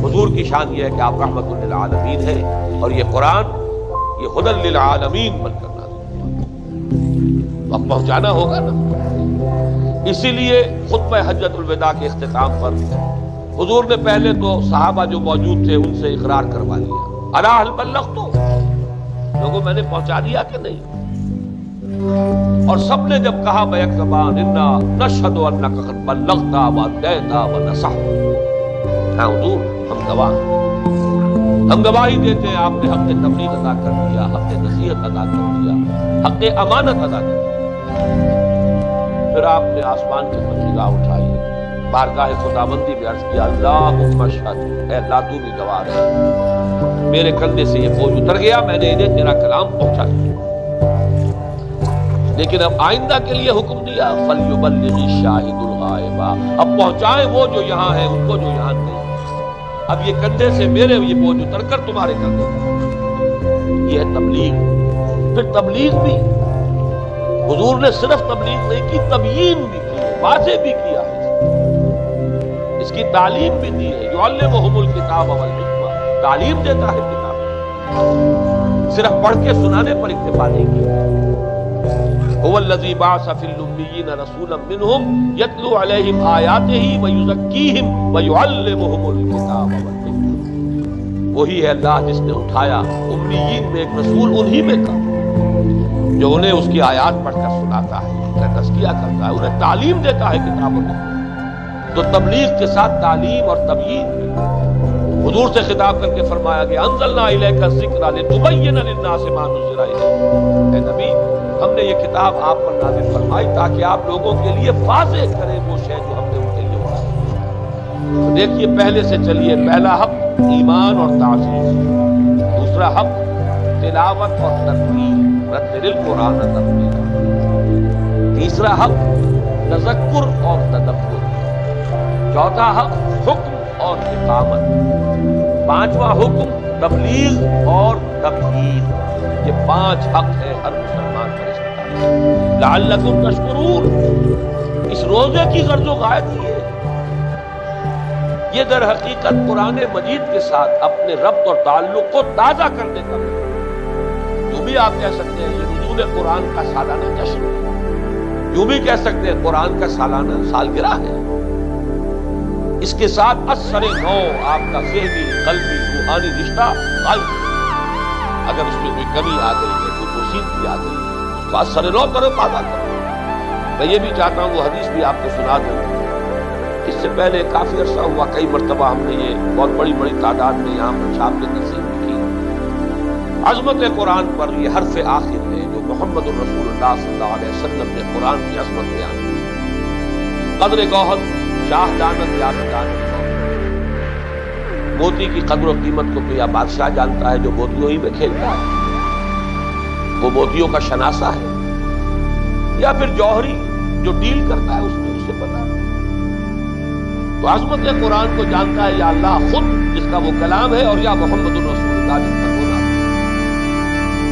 حضور کی شان یہ ہے کہ آپ رحمت للعالمین ہیں، اور یہ قرآن یہ ھدی للعالمین بن کر اب پہنچانا ہوگا نا۔ اسی لیے خطبہ حجۃ الوداع کے اختتام پر حضور نے پہلے تو صحابہ جو موجود تھے ان سے اقرار کروا لیا، الا هل بلغت، لوگوں میں نے پہنچا دیا کہ نہیں؟ اور سب نے جب کہا بیک زبان، انا نشہد انک قد بلغت وادیت ونصحت، ہاں حضور ہم گواہ ہیں، ہم گواہی دیتے ہیں آپ نے حق تبلیغ ادا کر دیا، حق نصیحت ادا کر دیا، حق امانت ادا کر دیا۔ پھر آپ نے آسمان کی طرف نگاہ اٹھائی، بارگاہ خداوندی میں عرض کیا، اللہم اشہد، اے اللہ تو بھی گواہ ہے، میرے کندھے سے یہ بوجھ اتر گیا، میں نے انہیں تیرا کلام پہنچا دیا۔ لیکن اب آئندہ کے لیے حکم دیا، فَلْيُبَلِّغِ الشَّاهِدُ الْغَائِبَ، اب پہنچائیں وہ جو یہاں ہیں ان کو جو یہاں نہیں۔ اب یہ کندھے سے میرے یہ بوجھ اتر کر تمہارے کندھے پر، یہ ہے تبلیغ۔ پھر تبلیغ بھی حضور نے صرف تبلیغ نہیں کی، تبیین بھی کی، واضح بھی کیا ہے، اس کی تعلیم بھی دی ہے۔ یعلمہم الکتاب والحکمہ، تعلیم دیتا ہے کتاب، صرف پڑھ کے سنانے پر اکتفا نہیں کیا۔ هو الذی بعث فی الامیین رسولا منہم یتلو علیہم آیاتہ ویزکیہم ویعلمہم الکتاب والحکمہ، وہی ہے اللہ جس نے اٹھایا امیین میں ایک رسول انہی میں کا، جو انہیں اس کی آیات پڑھ کر سناتا ہے، ان کا تزکیہ کرتا ہے، انہیں تعلیم دیتا ہے کتاب و حکمت۔ تو تبلیغ کے ساتھ تعلیم اور تبیین بھی۔ حضور سے خطاب کر کے فرمایا گیا، انزلنا الیک الذکر لتبین للناس ما نزل الیہم، اے نبی ہم نے یہ کتاب آپ پر نازل فرمائی تاکہ آپ لوگوں کے لیے واضح کریں وہ شے جو ہم نے ان کے لیے بتائی۔ تو دیکھیے پہلے سے چلیے، پہلا حق ایمان اور تعزیز، دوسرا حق تلاوت اور ترتیل، رتل القرآن ترتیلا، تیسرا حق تذکر اور تدبر، چوتھا حق حکم اور اقامت، پانچواں حکم تبلیغ اور تبیین۔ یہ 5 حق ہے ہر مسلمان پر استطاعت۔ لعلکم تشکرون، اس روزے کی غرض و غایت یہ ہے، یہ در حقیقت قرآن مجید کے ساتھ اپنے ربط اور تعلق کو تازہ کرنے کا ہے۔ جو بھی آپ کہہ سکتے ہیں یہ نزول قرآن کا سالانہ جشن ہے، جو بھی کہہ سکتے ہیں قرآن کا سالانہ سالگرہ ہے۔ اس کے ساتھ اثر نو آپ کا ذہنی، قلبی، روحانی رشتہ غائب ہے۔ اگر اس میں کوئی کمی آ گئی ہے، کوئی پوشیدگی آ گئی ہے، اس کو اثر نو کرو، تازہ کرو۔ میں یہ بھی چاہتا ہوں وہ حدیث بھی آپ کو سنا دوں۔ اس سے پہلے کافی عرصہ ہوا، کئی مرتبہ ہم نے یہ بہت بڑی تعداد میں یہاں پر چھاپ کے تقسیم بھی کی۔ عظمت قرآن پر یہ حرف آخر ہے جو محمد الرسول اللہ صلی اللہ علیہ وسلم نے قرآن کی عظمت بیان کی. قدر گوہر شاہ دانت یا دانت. موتی کی قدر و قیمت کو تو یا بادشاہ جانتا ہے جو موتیوں ہی میں کھیلتا ہے، وہ موتیوں کا شناسہ ہے، یا پھر جوہری جو ڈیل کرتا ہے اس میں اسے پتا ہے. تو عظمت قرآن کو جانتا ہے یا اللہ خود جس کا وہ کلام ہے، اور یا محمد الرسول اللہ جس پر وہ نازل.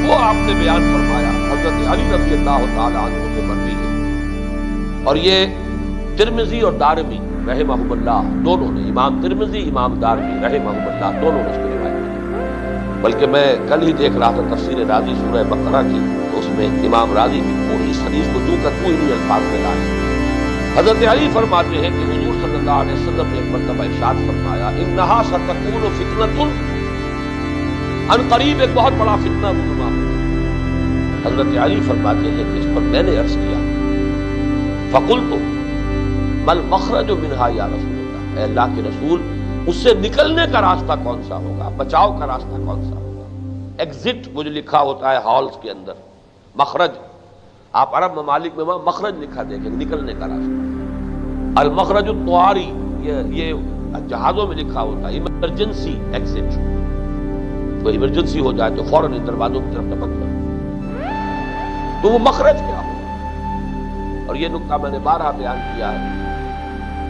وہ آپ نے بیان فرمایا حضرت علی رضی اللہ تعالی عنہ سے مروی ہے، اور یہ ترمذی اور دارمی رحمہم اللہ دونوں نے، امام ترمذی امام دارمی رحمہم اللہ دونوں نے اس کو روایت کی. بلکہ میں کل ہی دیکھ رہا تھا تفسیر راضی سورہ بقرہ کی، تو اس میں امام راضی بھی پوری اس حدیث کو تو انہی الفاظ میں لائے. حضرت علی فرماتے ہیں کہ حضور صلی اللہ علیہ وسلم نے ایک مرتبہ ارشاد فرمایا انہا ستکون فتنۃ، ان قریب ایک بہت بڑا فتنہ رونما ہوگا. حضرت علی فرماتے ہیں کہ اس پر میں نے عرض کیا فقلت مل مخرج منہا یا رسول اللہ، اے اللہ کے رسول اس سے نکلنے کا راستہ کون سا ہوگا، بچاؤ کا راستہ کون سا ہوگا. ایگزٹ وہ جو لکھا ہوتا ہے ہالز کے اندر، مخرج آپ عرب ممالک میں وہاں مخرج لکھا دیکھیں نکلنے کا راستہ. المخرج الطواری یہ جہازوں میں لکھا ہوتا ہے ایمرجنسی ایگزٹ، کوئی ایمرجنسی ہو جائے تو فوراً دروازوں کی طرف ٹپک کر، تو وہ مخرج کیا ہوگا. اور یہ نقطہ میں نے بارہا بیان کیا ہے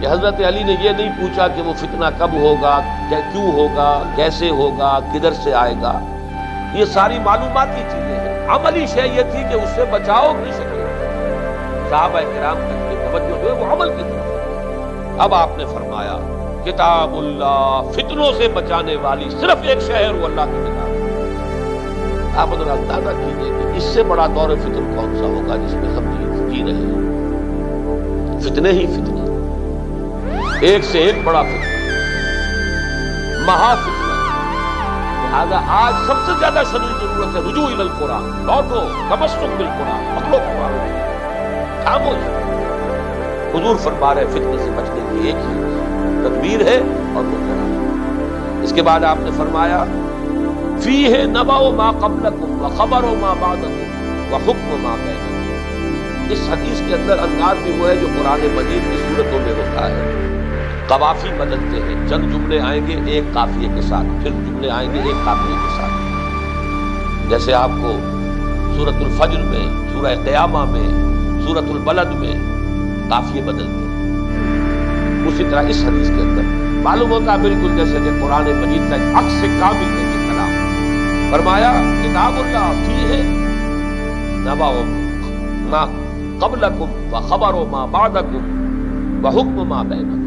کہ حضرت علی نے یہ نہیں پوچھا کہ وہ فتنہ کب ہوگا، کیوں ہوگا، کیسے ہوگا، کدھر سے آئے گا. یہ ساری معلوماتی چیزیں ہیں. عملی شے یہ تھی کہ اس سے بچاؤ کی شکل صحابہ کرام کی توجہ جو ہے وہ عمل کی طرف. اب آپ نے فرمایا کتاب اللہ، فتنوں سے بچانے والی صرف ایک شے ہے وہ اللہ کی کتاب. آپ ذرا اندازہ کیجیے کہ اس سے بڑا دور فتن کون سا ہوگا جس میں ہم جی رہے ہیں. فتنے ہی فتنے، ایک سے ایک بڑا فتنہ، مہا فتنہ. لہذا آج سب سے زیادہ شدید ضرورت ہے رجوع الی القرآن. لوٹو، تمسک بالقرآن، پکڑو قرآن، خاموش. حضور فرما رہے فتنے سے بچنے کی ایک ہی تدبیر ہے اور وہ قرآن. اس کے بعد آپ نے فرمایا فیہ نبأ ما قبلکم وخبر ما بعدکم وحکم ما بینکم. اس حدیث کے اندر انداز بھی وہ ہے جو قرآن مجید کی صورتوں میں ہوتا ہے. قوافی بدلتے ہیں، چند جملے آئیں گے ایک قافیے کے ساتھ، پھر جملے آئیں گے ایک قافیے کے ساتھ. جیسے آپ کو سورۃ الفجر میں، سورہ قیامہ میں، سورۃ البلد میں قافیے بدلتے ہیں. اسی طرح اس حدیث کے اندر معلوم ہوتا ہے بالکل جیسے کہ قرآن مجید کا ایک عکس کامل ہے یہ کلام. فرمایا کتاب اللہ فیہ نبأ ما قبلکم وخبر ما بعدکم وحکم ما بینکم.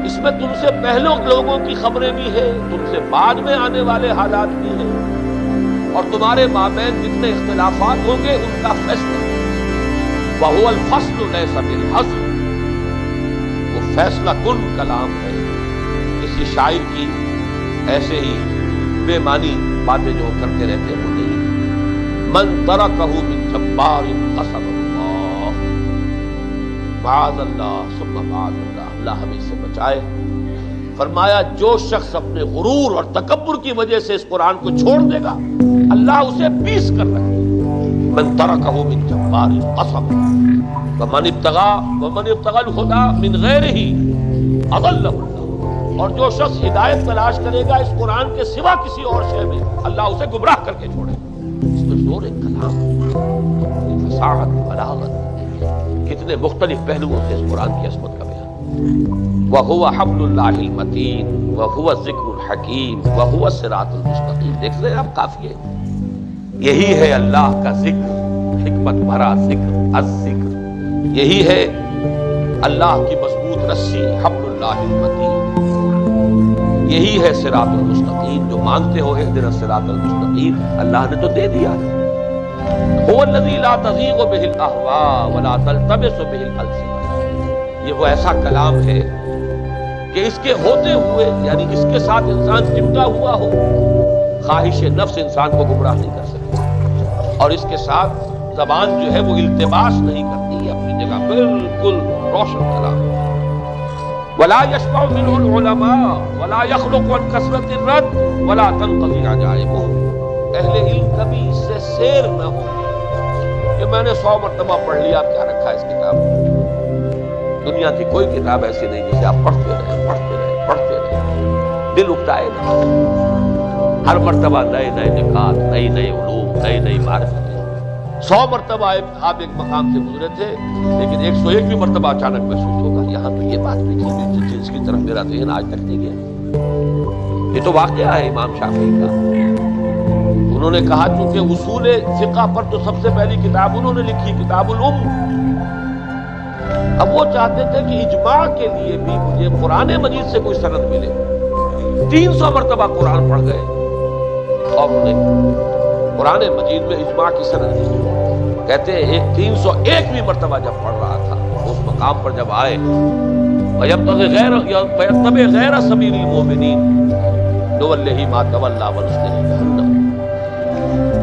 اس میں تم سے پہلے لوگوں کی خبریں بھی ہیں، تم سے بعد میں آنے والے حالات بھی ہیں، اور تمہارے مابین جتنے اختلافات ہوں گے ان کا فیصلہ. وَهُوَ الْفَصْلُ لَيْسَ بِالْحَزْلِ، وہ فیصلہ کن کلام ہے. کسی شاعر کی ایسے ہی بے معنی باتیں جو کرتے رہتے ہیں وہ نہیں. من ترکہ من جبار قسم اللہ، معاذ اللہ ثم معاذ اللہ، اللہ ہمیں سے بچائے. فرمایا جو شخص اپنے غرور اور تکبر کی وجہ سے اس قرآن کو چھوڑ دے گا اللہ اسے پیس کر رکھے. من ترکہ من جبار قسم ومن ابتغى الہدى من غیرہ اضلہ اللہ. اور جو شخص ہدایت تلاش کرے گا اس قرآن کے سوا کسی اور شے میں اللہ اسے گمراہ کر کے چھوڑے گا. اس میں زور کلام، فصاحت، بلاغت، کتنے مختلف پہلوؤں سے اس قرآن کی عظمت کا بیان. وَهُوَ حَبْلُ اللَّهِ الْمَتِينُ وَهُوَ الذِّكْرُ الْحَكِيمُ وَهُوَ الصِّرَاطُ الْمُسْتَقِيمُ. دیکھ لیں آپ کافی ہے، یہی ہے اللہ کا ذکر، حکمت بھرا ذکر، الذکر. یہی ہے اللہ کی مضبوط رسی، حبل اللہ المتین. یہی ہے صراط المستقیم. جو مانگتے ہو اہدنا الصراط المستقیم، اللہ نے تو دے دیا. هو الذی لا تزیغ بہ الاہواء ولا تلتبس بہ الالسنۃ. یہ وہ ایسا کلام ہے کہ اس کے ہوتے ہوئے یعنی اس کے ساتھ انسان چمٹا ہوا ہو، خواہش نفس انسان کو گمراہ نہیں کر سکتی، اور اس کے ساتھ زبان جو ہے وہ التباس نہیں کرتی، اپنی جگہ بالکل روشن کلام. ولا يشبع منه العلماء ولا يخلق عن كثرة الرد ولا تنقضي عجائبه. اہل علم کبھی اس سے سیر نہ ہو کہ میں نے 100 مرتبہ پڑھ لیا، اب کیا رکھا ہے اس کتاب میں۔ دنیا کی کوئی کتاب ایسی نہیں جسے آپ پڑھتے رہے دل اکتائے نہ، ہر مرتبہ نئے نئے نکات، نئی نئی علوم، نئی نئی معرفتیں۔ 100 مرتبہ آپ ایک مقام سے گزرے تھے، لیکن 101ویں مرتبہ اچانک محسوس ہوگا یہاں تو یہ بات بھی تھی جس کی طرف میرا ذہن آج تک نہیں گیا۔ یہ تو واقعہ ہے امام شافعی کا۔ انہوں نے کہا چونکہ اصول فقہ پر تو سب سے پہلی کتاب انہوں نے لکھی، کتاب الام۔ اب وہ چاہتے تھے کہ اجماع کے لیے بھی مجھے قرآن مجید سے کوئی سند ملے۔ 300 مرتبہ قرآن پڑھ گئے اور انہیں قرآن مجید میں اجماع کی سند نہیں۔ کہتے ہیں 301ویں مرتبہ جب پڑھ رہا تھا اس مقام پر جب آئے فَيَتَّبِعْ غَيْرَ سَبِيلِ الْمُؤْمِنِينَ نُوَلِّهِ مَا تَوَلَّىٰ وَنُصْلِهِ جَهَنَّمَ۔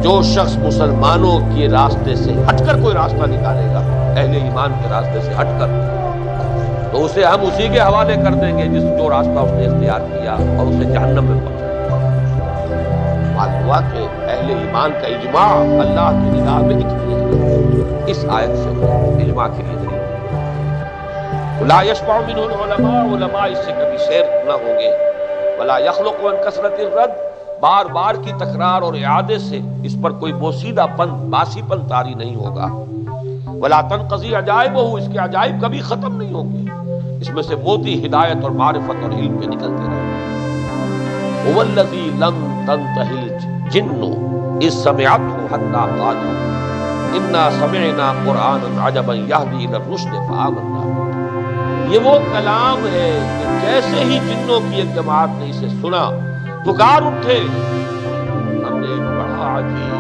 جو شخص مسلمانوں کے راستے سے ہٹ کر کوئی راستہ نکالے گا، اہل ایمان کے راستے سے ہٹ کر، تو اسے ہم اسی کے حوالے کر دیں گے جو راستہ اس نے اختیار کیا، اور اسے جہنم میں پہنچائیں گے۔ معلوم ہوا کہ اہل ایمان کا اجماع اللہ کی نگاہ میں اتنی ہے، اس آیت سے اجماع کے لیے دلیل۔ لا یشبع منہ العلماء، علماء اس سے کبھی سیر نہ ہوں گے۔ ولا یخلق عن کثرت الرد، بار بار کی تکرار اور اعادے سے اس پر کوئی بوسیدہ پن، باسی پن طاری نہیں ہوگا۔ ولا تنقضی عجائبہ، اس کے عجائب کبھی ختم نہیں ہوں گے، اس میں سے موتی ہدایت اور معرفت اور علم کے نکلتے رہیں گے۔ هو الذی لم تنتهی الجن اذ سمعته حتی قالوا انا سمعنا قرآنا عجبا یہدی الی الرشد فآمنا۔ یہ وہ کلام ہے کہ جیسے ہی جنوں کی ایک جماعت نے اسے سنا پکار اٹھے، ہم نے ایک بڑا عجیب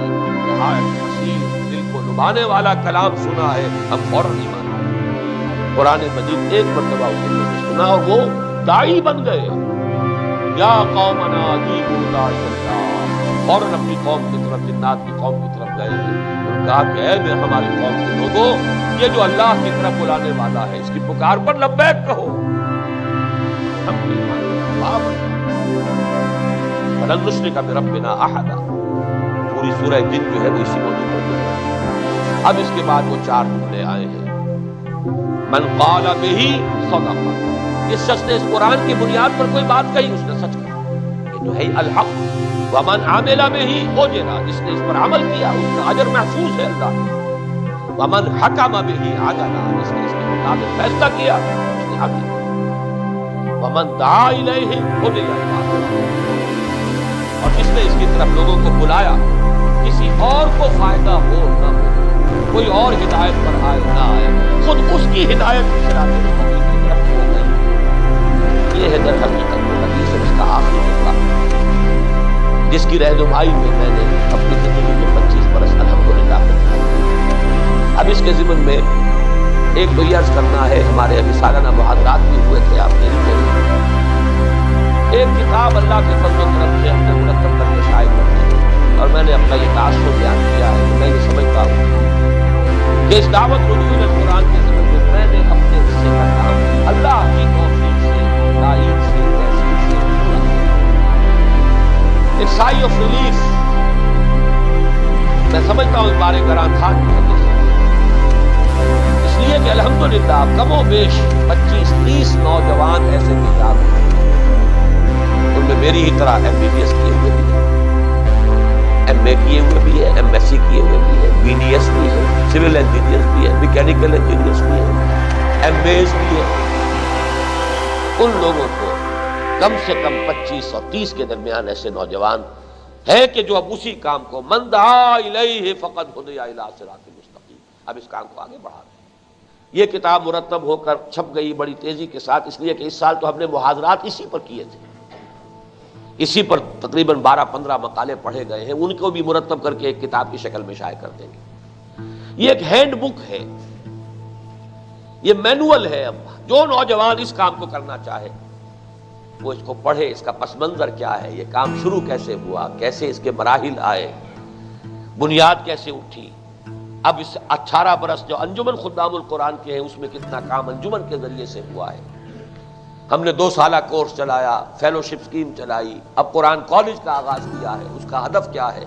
نہایت حسین دل کو لبھانے والا کلام سنا ہے، ہم فوراً ایمان لائے۔ قرآن مجید ایک مرتبہ اسے سنا اور وہ داعی بن گئے۔ یا قومنا اجیبوا داعی اللہ، فوراً اپنی قوم کی طرف، جنات کی قوم کی طرف گئے اور کہا کہ اے ہماری قوم کے لوگوں، یہ جو اللہ کی طرف بلانے والا ہے اس کی پکار پر لبیک کہو۔ ہم فلن نشرک بربنا احدا، پوری سورہ جن جو ہے وہ اسی موضوع پر ہے۔ اب اس کے بعد وہ 4 جملے آئے ہیں۔ من قال بہ صدق، اس شخص نے اس قرآن کی بنیاد پر کوئی بات کہی، اس نے سچ کہا، یہ تو ہے الحق۔ ومن عمل بہ اجر، جس نے اس پر عمل کیا اس کا اجر محفوظ ہے اللہ۔ ومن حکم بہ عدل، جس نے اس کے مطابق فیصلہ کیا اس نے عدل کیا۔ ومن دعا الیہ ہدی الی، اور جس نے اس کی طرف لوگوں کو بلایا، کسی اور کو فائدہ ہو نہ ہو، کوئی اور ہدایت پر آئے نہ آئے، خود اس کی ہدایت کی صراط مستقیم کی طرف ہو گئی۔ یہ ہے در حقیقت حدیث اس کا آخری نقطہ، جس کی رہنمائی میں نے اپنی زندگی میں 25 برس الحمدللہ۔ اب اس کے ضمن میں ایک تو یہ عرض کرنا ہے، ہمارے ابھی سالانہ محاضرات بھی ہوئے تھے، آپ میری میں ایک کتاب اللہ کے فضل و کرم سے ہم نے مرتب کر کے شائع کر دی، اور میں نے اپنا یہ تاثر بیان کیا ہے۔ میں یہ سمجھتا ہوں کہ اس دعوت رجوع القرآن کے ضمن میں میں نے اپنے حصے کا کام اللہ کی توفیق سے، تائید سے، تحصیل سے پورا کیا۔ ایک سائی آف ریلیف میں سمجھتا ہوں اس بارے گراں تھا، اس لیے کہ الحمدللہ کم و بیش 25-30 نوجوان ایسے کتاب ہیں، ان میں میری ہی طرح MBBS کیے ہوئے بھی ہیں، MA کیے ہوئے بھی ہیں، MSc کیے ہوئے بھی ہیں، BDS بھی ہے، سول انجینئرز بھی ہیں، میکینیکل انجینئرز بھی ہیں، MAs بھی ہیں۔ ان لوگوں کو کم سے کم 25 اور 30 کے درمیان ایسے نوجوان ہیں کہ جو اب اسی کام کو من دعا الیہ فقد ہدی الی صراط مستقیم، اب اس کام کو آگے بڑھا رہے ہیں۔ یہ کتاب مرتب ہو کر چھپ گئی بڑی تیزی کے ساتھ، اس لیے کہ اس سال تو ہم نے محاضرات اسی پر کیے تھے، اسی پر تقریباً 12-15 مقالے پڑھے گئے ہیں، ان کو بھی مرتب کر کے ایک کتاب کی شکل میں شائع کر دیں گے۔ یہ ایک ہینڈ بک ہے، یہ مینول ہے۔ اب جو نوجوان اس کام کو کرنا چاہے وہ اس کو پڑھے، اس کا پس منظر کیا ہے، یہ کام شروع کیسے ہوا، کیسے اس کے مراحل آئے، بنیاد کیسے اٹھی۔ اب اس 18 برس جو انجمن خدام القرآن کے ہیں، اس میں کتنا کام انجمن کے ذریعے سے ہوا ہے۔ ہم نے 2 سالہ کورس چلایا، فیلوشپ اسکیم چلائی، اب قرآن کالج کا آغاز کیا ہے، اس کا ہدف کیا ہے،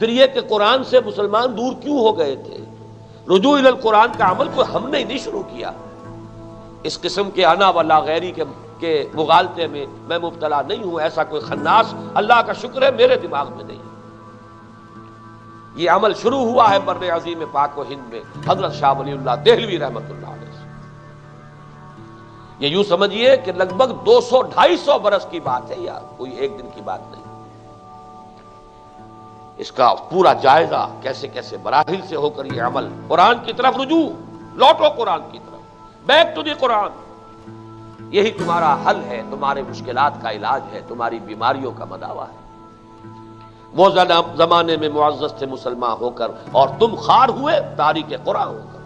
پھر یہ کہ قرآن سے مسلمان دور کیوں ہو گئے تھے؟ رجوع الی القرآن کا عمل کوئی ہم نے نہیں شروع کیا. اس قسم کے انا ولا غیری کے مغالطے میں میں مبتلا نہیں ہوں. ایسا کوئی خناس اللہ کا شکر ہے میرے دماغ میں نہیں. یہ عمل شروع ہوا ہے بر عظیم پاک و ہند میں حضرت شاہ ولی اللہ دہلوی رحمۃ اللہ علیہ سے. یہ یوں سمجھیے کہ لگ بھگ 200-250 برس کی بات ہے، یا کوئی ایک دن کی بات نہیں. اس کا پورا جائزہ کیسے کیسے مراحل سے ہو کر یہ عمل قرآن کی طرف رجوع، لوٹو قرآن کی طرف، بیک ٹو دی قرآن. یہی تمہارا حل ہے، تمہارے مشکلات کا علاج ہے، تمہاری بیماریوں کا مداوا ہے. وہ زمانے میں معزز تھے مسلمان ہو کر، اور تم خار ہوئے تاریک قرآن ہو کر.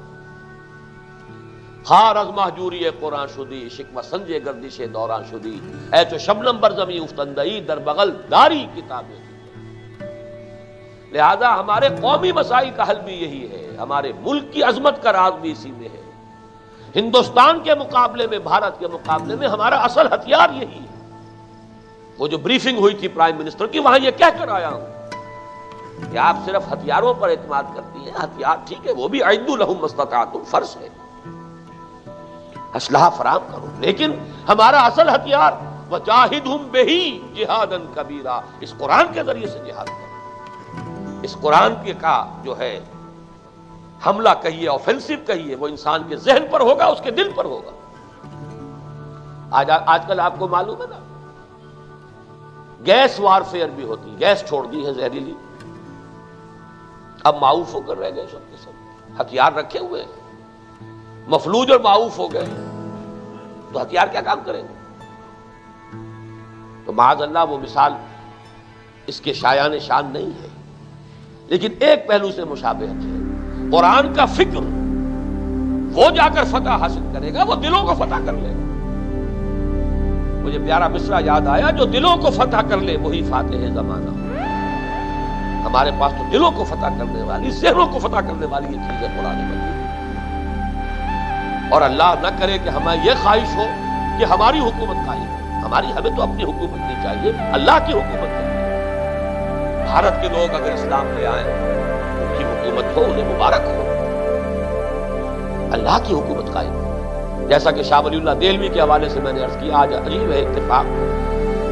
خار از مہجوری قرآن شدی، شکوہ سنجے گردش دوران شدی، اے چو شبنم بر زمیں افتندئی در بغل داری کتابیں. لہذا ہمارے قومی مسائل کا حل بھی یہی ہے، ہمارے ملک کی عظمت کا راز بھی اسی میں ہے. ہندوستان کے مقابلے میں، بھارت کے مقابلے میں ہمارا اصل ہتھیار یہی ہے. وہ جو بریفنگ ہوئی تھی پرائم منسٹر کی، وہاں یہ کہہ کر آیا ہوں کہ آپ صرف ہتھیاروں پر اعتماد کرتی ہیں. ہتھیار ٹھیک ہے، وہ بھی اعدوا لہم ما استطعتم فرض ہے، اسلحہ فراہم کرو، لیکن ہمارا اصل ہتھیار وجاہدہم بہ جہادا کبیرا، اس قرآن کے ذریعے سے جہاد کرو. اس قرآن کے کا جو ہے حملہ کہیے، آفینسو کہیے، وہ انسان کے ذہن پر ہوگا، اس کے دل پر ہوگا. آج کل آپ کو معلوم ہے نا، گیس وارفیئر بھی ہوتی، گیس چھوڑ دی ہے زہریلی. اب معاوف ہو کر رہ گئے سب کے سب، ہتھیار رکھے ہوئے ہیں، مفلوج اور معاوف ہو گئے، تو ہتھیار کیا کام کریں گے؟ تو معاذ اللہ وہ مثال اس کے شایان شان نہیں ہے. لیکن ایک پہلو سے مشابہت ہے، قرآن کا فکر وہ جا کر فتح حاصل کرے گا، وہ دلوں کو فتح کر لے گا. مجھے پیارا مصرع یاد آیا، جو دلوں کو فتح کر لے وہی فاتح زمانہ. ہمارے پاس تو دلوں کو فتح کرنے والی، ذہنوں کو فتح کرنے والی یہ چیز ہے قرآن مجید. اور اللہ نہ کرے کہ ہمیں یہ خواہش ہو کہ ہماری حکومت قائم ہے. ہمیں تو اپنی حکومت نہیں چاہیے، اللہ کی حکومت چاہیے. بھارت کے لوگ اگر اسلام لے آئیں، ان کی حکومت ہو، انہیں مبارک ہو. اللہ کی حکومت قائم ہو. جیسا کہ شاہ ولی اللہ دہلوی کے حوالے سے میں نے عرض کیا، آج عجیب ہے اتفاق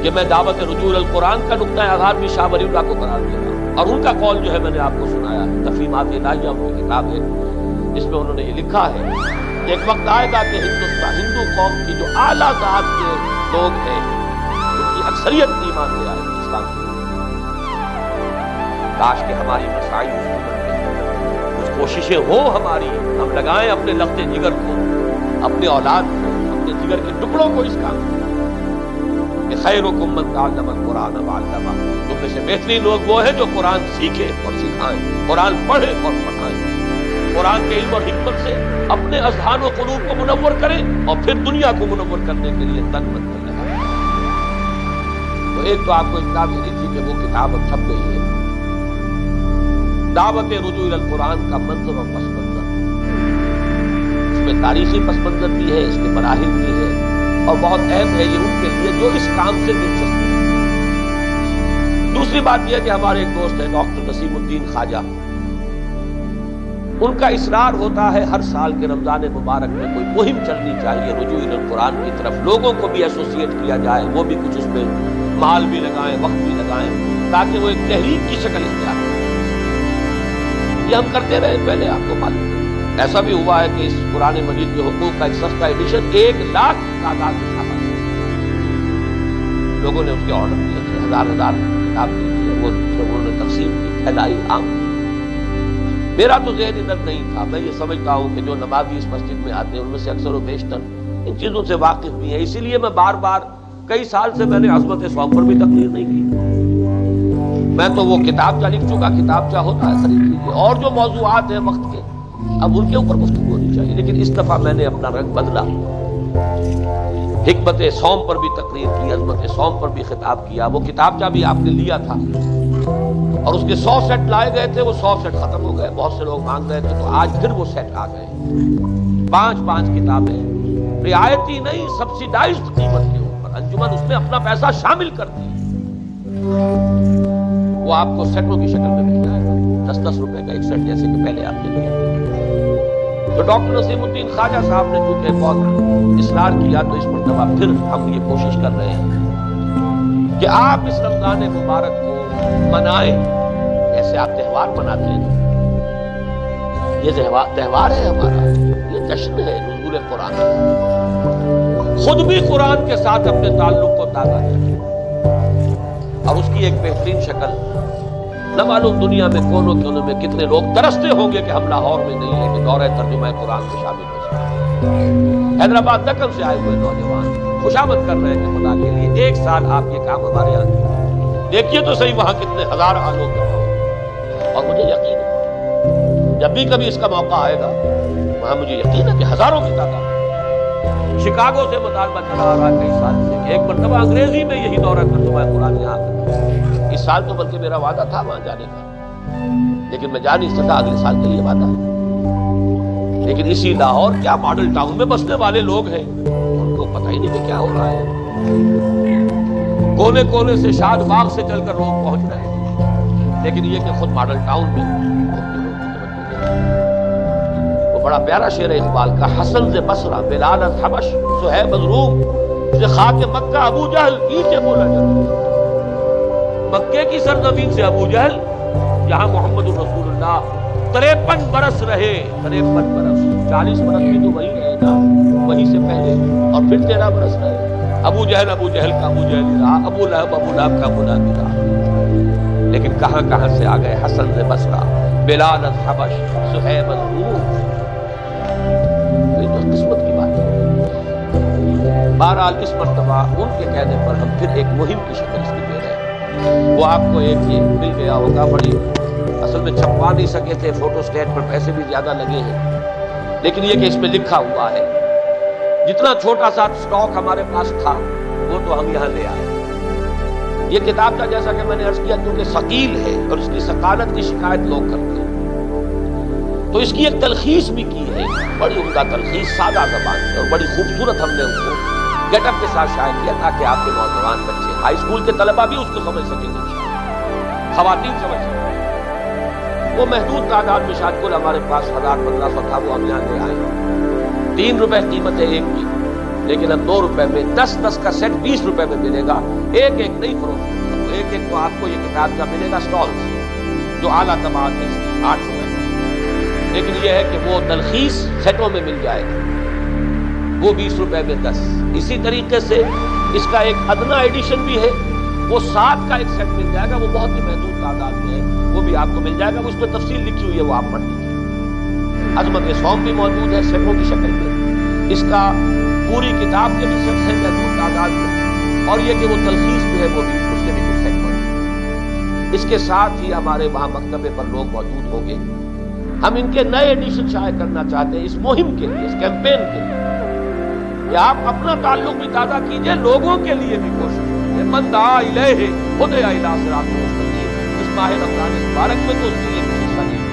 کہ میں دعوت رجوع القرآن کا نقطۂ آغاز بھی شاہ ولی اللہ کو قرار دے رہا ہوں. اور ان کا قول جو ہے میں نے آپ کو سنایا ہے، تفہیمات الہیہ ان کی کتاب ہے، اس میں انہوں نے یہ لکھا ہے کہ ایک وقت آئے گا کہ ہندو قوم کی جو اعلیٰ ذات کے لوگ ہیں، ان کی اکثریت ایمان لے آئے گی اسلام کو. کاش کہ ہماری مسائل کچھ کوششیں ہوں ہماری، ہم لگائیں اپنے لخت جگر کو، اپنے اولاد کو، اپنے جگر کے ٹکڑوں کو اس کام کہ خیرکم من تعلم القرآن وعلمہ. تم میں سے بہترین لوگ وہ ہیں جو قرآن سیکھیں اور سکھائیں، قرآن پڑھیں اور پڑھائیں، قرآن کے علم اور حکمت سے اپنے اذہان و قلوب کو منور کریں، اور پھر دنیا کو منور کرنے کے لیے تن من کر لگائیں. تو ایک تو آپ کو اطلاع ملی تھی کہ وہ کتاب اب چھپ گئی ہے، دعوت رجوع الی القرآن کا منظر اور پس منظر. اس میں تاریخی پس منظر بھی ہے، اس کے مراحل بھی ہے، اور بہت اہم ہے یہ ان کے لیے جو اس کام سے دلچسپ ہے. دوسری بات یہ ہے کہ ہمارے ایک دوست ہیں ڈاکٹر نسیم الدین خواجہ، ان کا اصرار ہوتا ہے ہر سال کے رمضان مبارک میں کوئی مہم چلنی چاہیے رجوع الی القرآن کی طرف، لوگوں کو بھی ایسوسیٹ کیا جائے، وہ بھی کچھ اس میں مال بھی لگائیں، وقت بھی لگائیں، تاکہ وہ ایک تحریک کی شکل اختیار کرے. یہ ہم کرتے رہے پہلے، آپ کو معلوم ہے. ایسا بھی ہوا ہے کہ اس قرآن مجید کے حقوق کا ایک سستا ایڈیشن 1,00,000 تعداد میں چھاپا گیا. لوگوں نے اس کے آرڈر دیے تھے، ہزار کتاب دی تھی، وہ انہوں نے تقسیم کی، پھیلائی، عام. میرا تو ذہن ادھر نہیں تھا. میں یہ سمجھتا ہوں کہ جو نمازی اس مسجد میں آتے ہیں ان میں سے اکثر و بیشتر ان چیزوں سے واقف بھی ہیں. اسی لیے میں بار بار کئی سال سے میں نے عظمت سوم پر بھی تقریر نہیں کی. میں تو وہ کتابچہ لکھ چکا، کتابچہ ہوتا ہے خرید لیجیے، اور جو موضوعات ہیں وقت کے اب ان کے اوپر گفتگو ہونی چاہیے. لیکن اس دفعہ میں نے اپنا رنگ بدلا، حکمت سوم پر بھی تقریر کی، عظمت سوم پر بھی خطاب کیا. وہ کتابچہ بھی آپ نے لیا تھا، اور اس کے 100 سیٹ لائے گئے تھے، وہ 100 سیٹ ختم ہو گئے، بہت سے لوگ مانگ رہے تھے، تو آج پھر وہ سیٹ آ گئے. 5 کتابیں رعایتی نہیں، سبسیڈائزڈ قیمت کے اوپر. انجمن اس میں اپنا پیسہ شامل کرتی ہے. وہ آپ کو سیٹوں کی شکل میں مل جائے گا، 10-10 روپے کا ایک سیٹ، جیسے کہ پہلے آپ نے لیا۔ تو ڈاکٹر نسیم الدین خواجہ صاحب نے چونکہ بہت اصرار کیا، تو اس مرتبہ پھر ہم یہ کوشش کر رہے ہیں کہ آپ اس رمضان مبارک کو منائیں جیسے آپ تہوار مناتے ہیں۔ یہ تہوار ہے ہمارا، یہ جشن ہے نزول قرآن۔ خود بھی قرآن کے ساتھ اپنے تعلق کو تازہ کریں، اور اس کی ایک بہترین شکل نہ معلوم دنیا میں کونوں کونوں میں کتنے لوگ ترستے ہوں گے کہ ہم لاہور میں نہیں ہیں کہ دورہ ترجمہ قرآن میں شامل ہو سکیں۔ حیدرآباد دکن سے آئے ہوئے نوجوان خوشامد کر رہے ہیں خدا کے لیے، ایک سال آپ یہ کام ہمارے یہاں کیجیے، دیکھیے تو صحیح وہاں کتنے ہزار لوگ جمع ہوں، اور مجھے یقین ہے جب بھی کبھی اس کا موقع آئے گا وہاں مجھے یقین ہے کہ ہزاروں کی تعداد۔ شکاگو سے مطالبہ چلا آ رہا ہے کئی سال سے کہ ایک مرتبہ انگریزی میں یہی دورہ ترجمہ قرآن یہاں کریں۔ اس سال تو بلکہ میرا وعدہ تھا وہاں جانے کا، لیکن میں جا نہیں سکا، اگلے سال کے لیے وعدہ ہے۔ لیکن اسی لاہور کیا ماڈل ٹاؤن میں بسنے والے لوگ ہیں، ان کو پتہ ہی نہیں کہ کیا ہو رہا ہے۔ کونے کونے سے شاد باغ سے چل کر لوگ پہنچ رہے ہیں، لیکن یہ کہ خود ماڈل ٹاؤن میں وہ بڑا پیارا شعر ہے اقبال کا، حسن سے بصرہ بلال از حبش صہیب از روم سے خاک مکہ ابو جہل نیچے بولا جاتا۔ مکے کی سرزمین سے ابو جہل، جہاں محمد رسول اللہ 53 برس رہے، 53 برس، 40 برس بھی تو وہی رہے نا، وہی سے پہلے، اور پھر 13 برس رہے۔ ابو جہل کا ابو جہل ہی رہا، ابو لہب کا ابو لہب ہی رہا، لیکن کہاں کہاں سے آ گئے، حسن سے بصرہ بلال از حبش صہیب از روم۔ یہ تو قسمت کی بات ہے۔ بہرحال اس مرتبہ ان کے کہنے پر ہم پھر ایک مہم کی شکل اس کی دے رہے ہیں۔ وہ آپ کو ایک یہ مل گیا ہوگا، بڑی اصل میں چھپوا نہیں سکے تھے، فوٹو اسٹیٹ پر پیسے بھی زیادہ لگے ہیں، لیکن یہ کہ اس میں لکھا ہوا ہے جتنا چھوٹا سا سٹاک ہمارے پاس تھا وہ تو ہم یہاں لے آئے۔ یہ کتاب کا جیسا کہ میں نے عرض کیا کیونکہ ثقیل ہے اور اس کی ثقالت کی شکایت لوگ کرتے ہیں، تو اس کی ایک تلخیص بھی کی ہے، بڑی عمدہ تلخیص، سادہ زبان میں، اور بڑی خوبصورت ہم نے اس کو گیٹ اپ کے ساتھ شائع کیا تاکہ آپ کے نوجوان بچے، ہائی اسکول کے طلبہ بھی اس کو سمجھ سکیں گے، خواتین سمجھ سکیں گے۔ وہ محدود تعداد میں شاید کل ہمارے پاس 1000-1500 تھا، وہ ہم یہاں لے آئے۔ 3 روپے قیمت ہے ایک کی، لیکن اب 2 روپے میں 10 کا سیٹ 20 روپے میں ملے گا، ایک نہیں فروخت، ایک کو آپ کو یہ کتاب کا ملے گا سٹالز، جو اعلیٰ طباعت ہے اس کی 8 روپے میں، لیکن یہ ہے کہ وہ تلخیص سیٹوں میں مل جائے گا، وہ 20 روپے میں 10۔ اسی طریقے سے اس کا ایک ادنا ایڈیشن بھی ہے، وہ 7 کا ایک سیٹ مل جائے گا، وہ بہت ہی محدود تعداد میں ہے، وہ بھی آپ کو مل جائے گا، وہ اس میں تفصیل لکھی ہوئی ہے، وہ آپ پڑھ لیجیے۔ عظمت سوم بھی موجود ہے سیٹوں کی شکل میں، اس کا پوری کتاب کے بھی سیٹ ہے محدود تعداد میں، اور یہ کہ وہ تلخیص بھی ہے، وہ بھی اس کے بھی کچھ سیٹ موجود۔ اس کے ساتھ ہی ہمارے وہاں مکتبے پر لوگ موجود ہوں گے، ہم ان کے نئے ایڈیشن شائع کرنا چاہتے ہیں اس مہم کے لیے، اس کیمپین کے لیے، کہ آپ اپنا تعلق بھی تازہ کیجئے، لوگوں کے لیے بھی کوشش کیجئے۔ من دعا الیہ ہدی الی صراط مستقیم، اس ماہ رمضان مبارک میں تو اس کے لیے کچھ حصہ نہیں،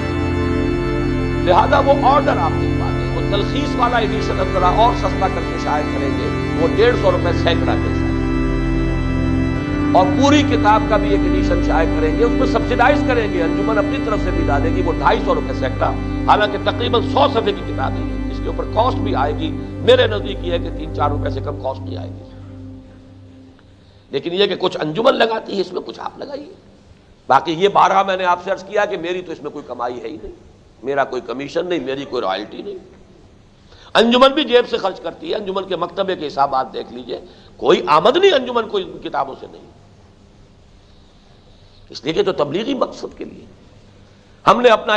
لہذا وہ آرڈر آپ لکھ پاتے ہیں، وہ تلخیص والا ایڈیشن ہم ذرا اور سستا کر کے شائع کریں گے، وہ 150 روپے سینکڑا کے ساتھ، اور پوری کتاب کا بھی ایک ایڈیشن شائع کریں گے، اس میں سبسیڈائز کریں گے، انجمن اپنی طرف سے بھی ڈالے گی، وہ 250 روپے سینکڑا، حالانکہ تقریباً 100 صفحے کی کتاب ہے، اس کے اوپر کاسٹ بھی آئے گی، میرے نزدیک یہ ہے کہ 3-4 روپے سے کم کاسٹ نہیں آئے گی، لیکن یہ کہ کچھ انجمن لگاتی ہے اس میں، کچھ آپ لگائیے۔ باقی یہ 12 میں نے آپ سے عرض کیا کہ میری تو اس میں کوئی کمائی ہے ہی نہیں، میرا کوئی کمیشن نہیں، میری کوئی رائلٹی نہیں، انجمن بھی جیب سے خرچ کرتی ہے، انجمن کے مکتبے کے حسابات دیکھ لیجئے، کوئی آمدنی انجمن کوئی کتابوں سے نہیں، اس لیے کہ تو تبلیغی مقصد کے لیے ہم نے اپنا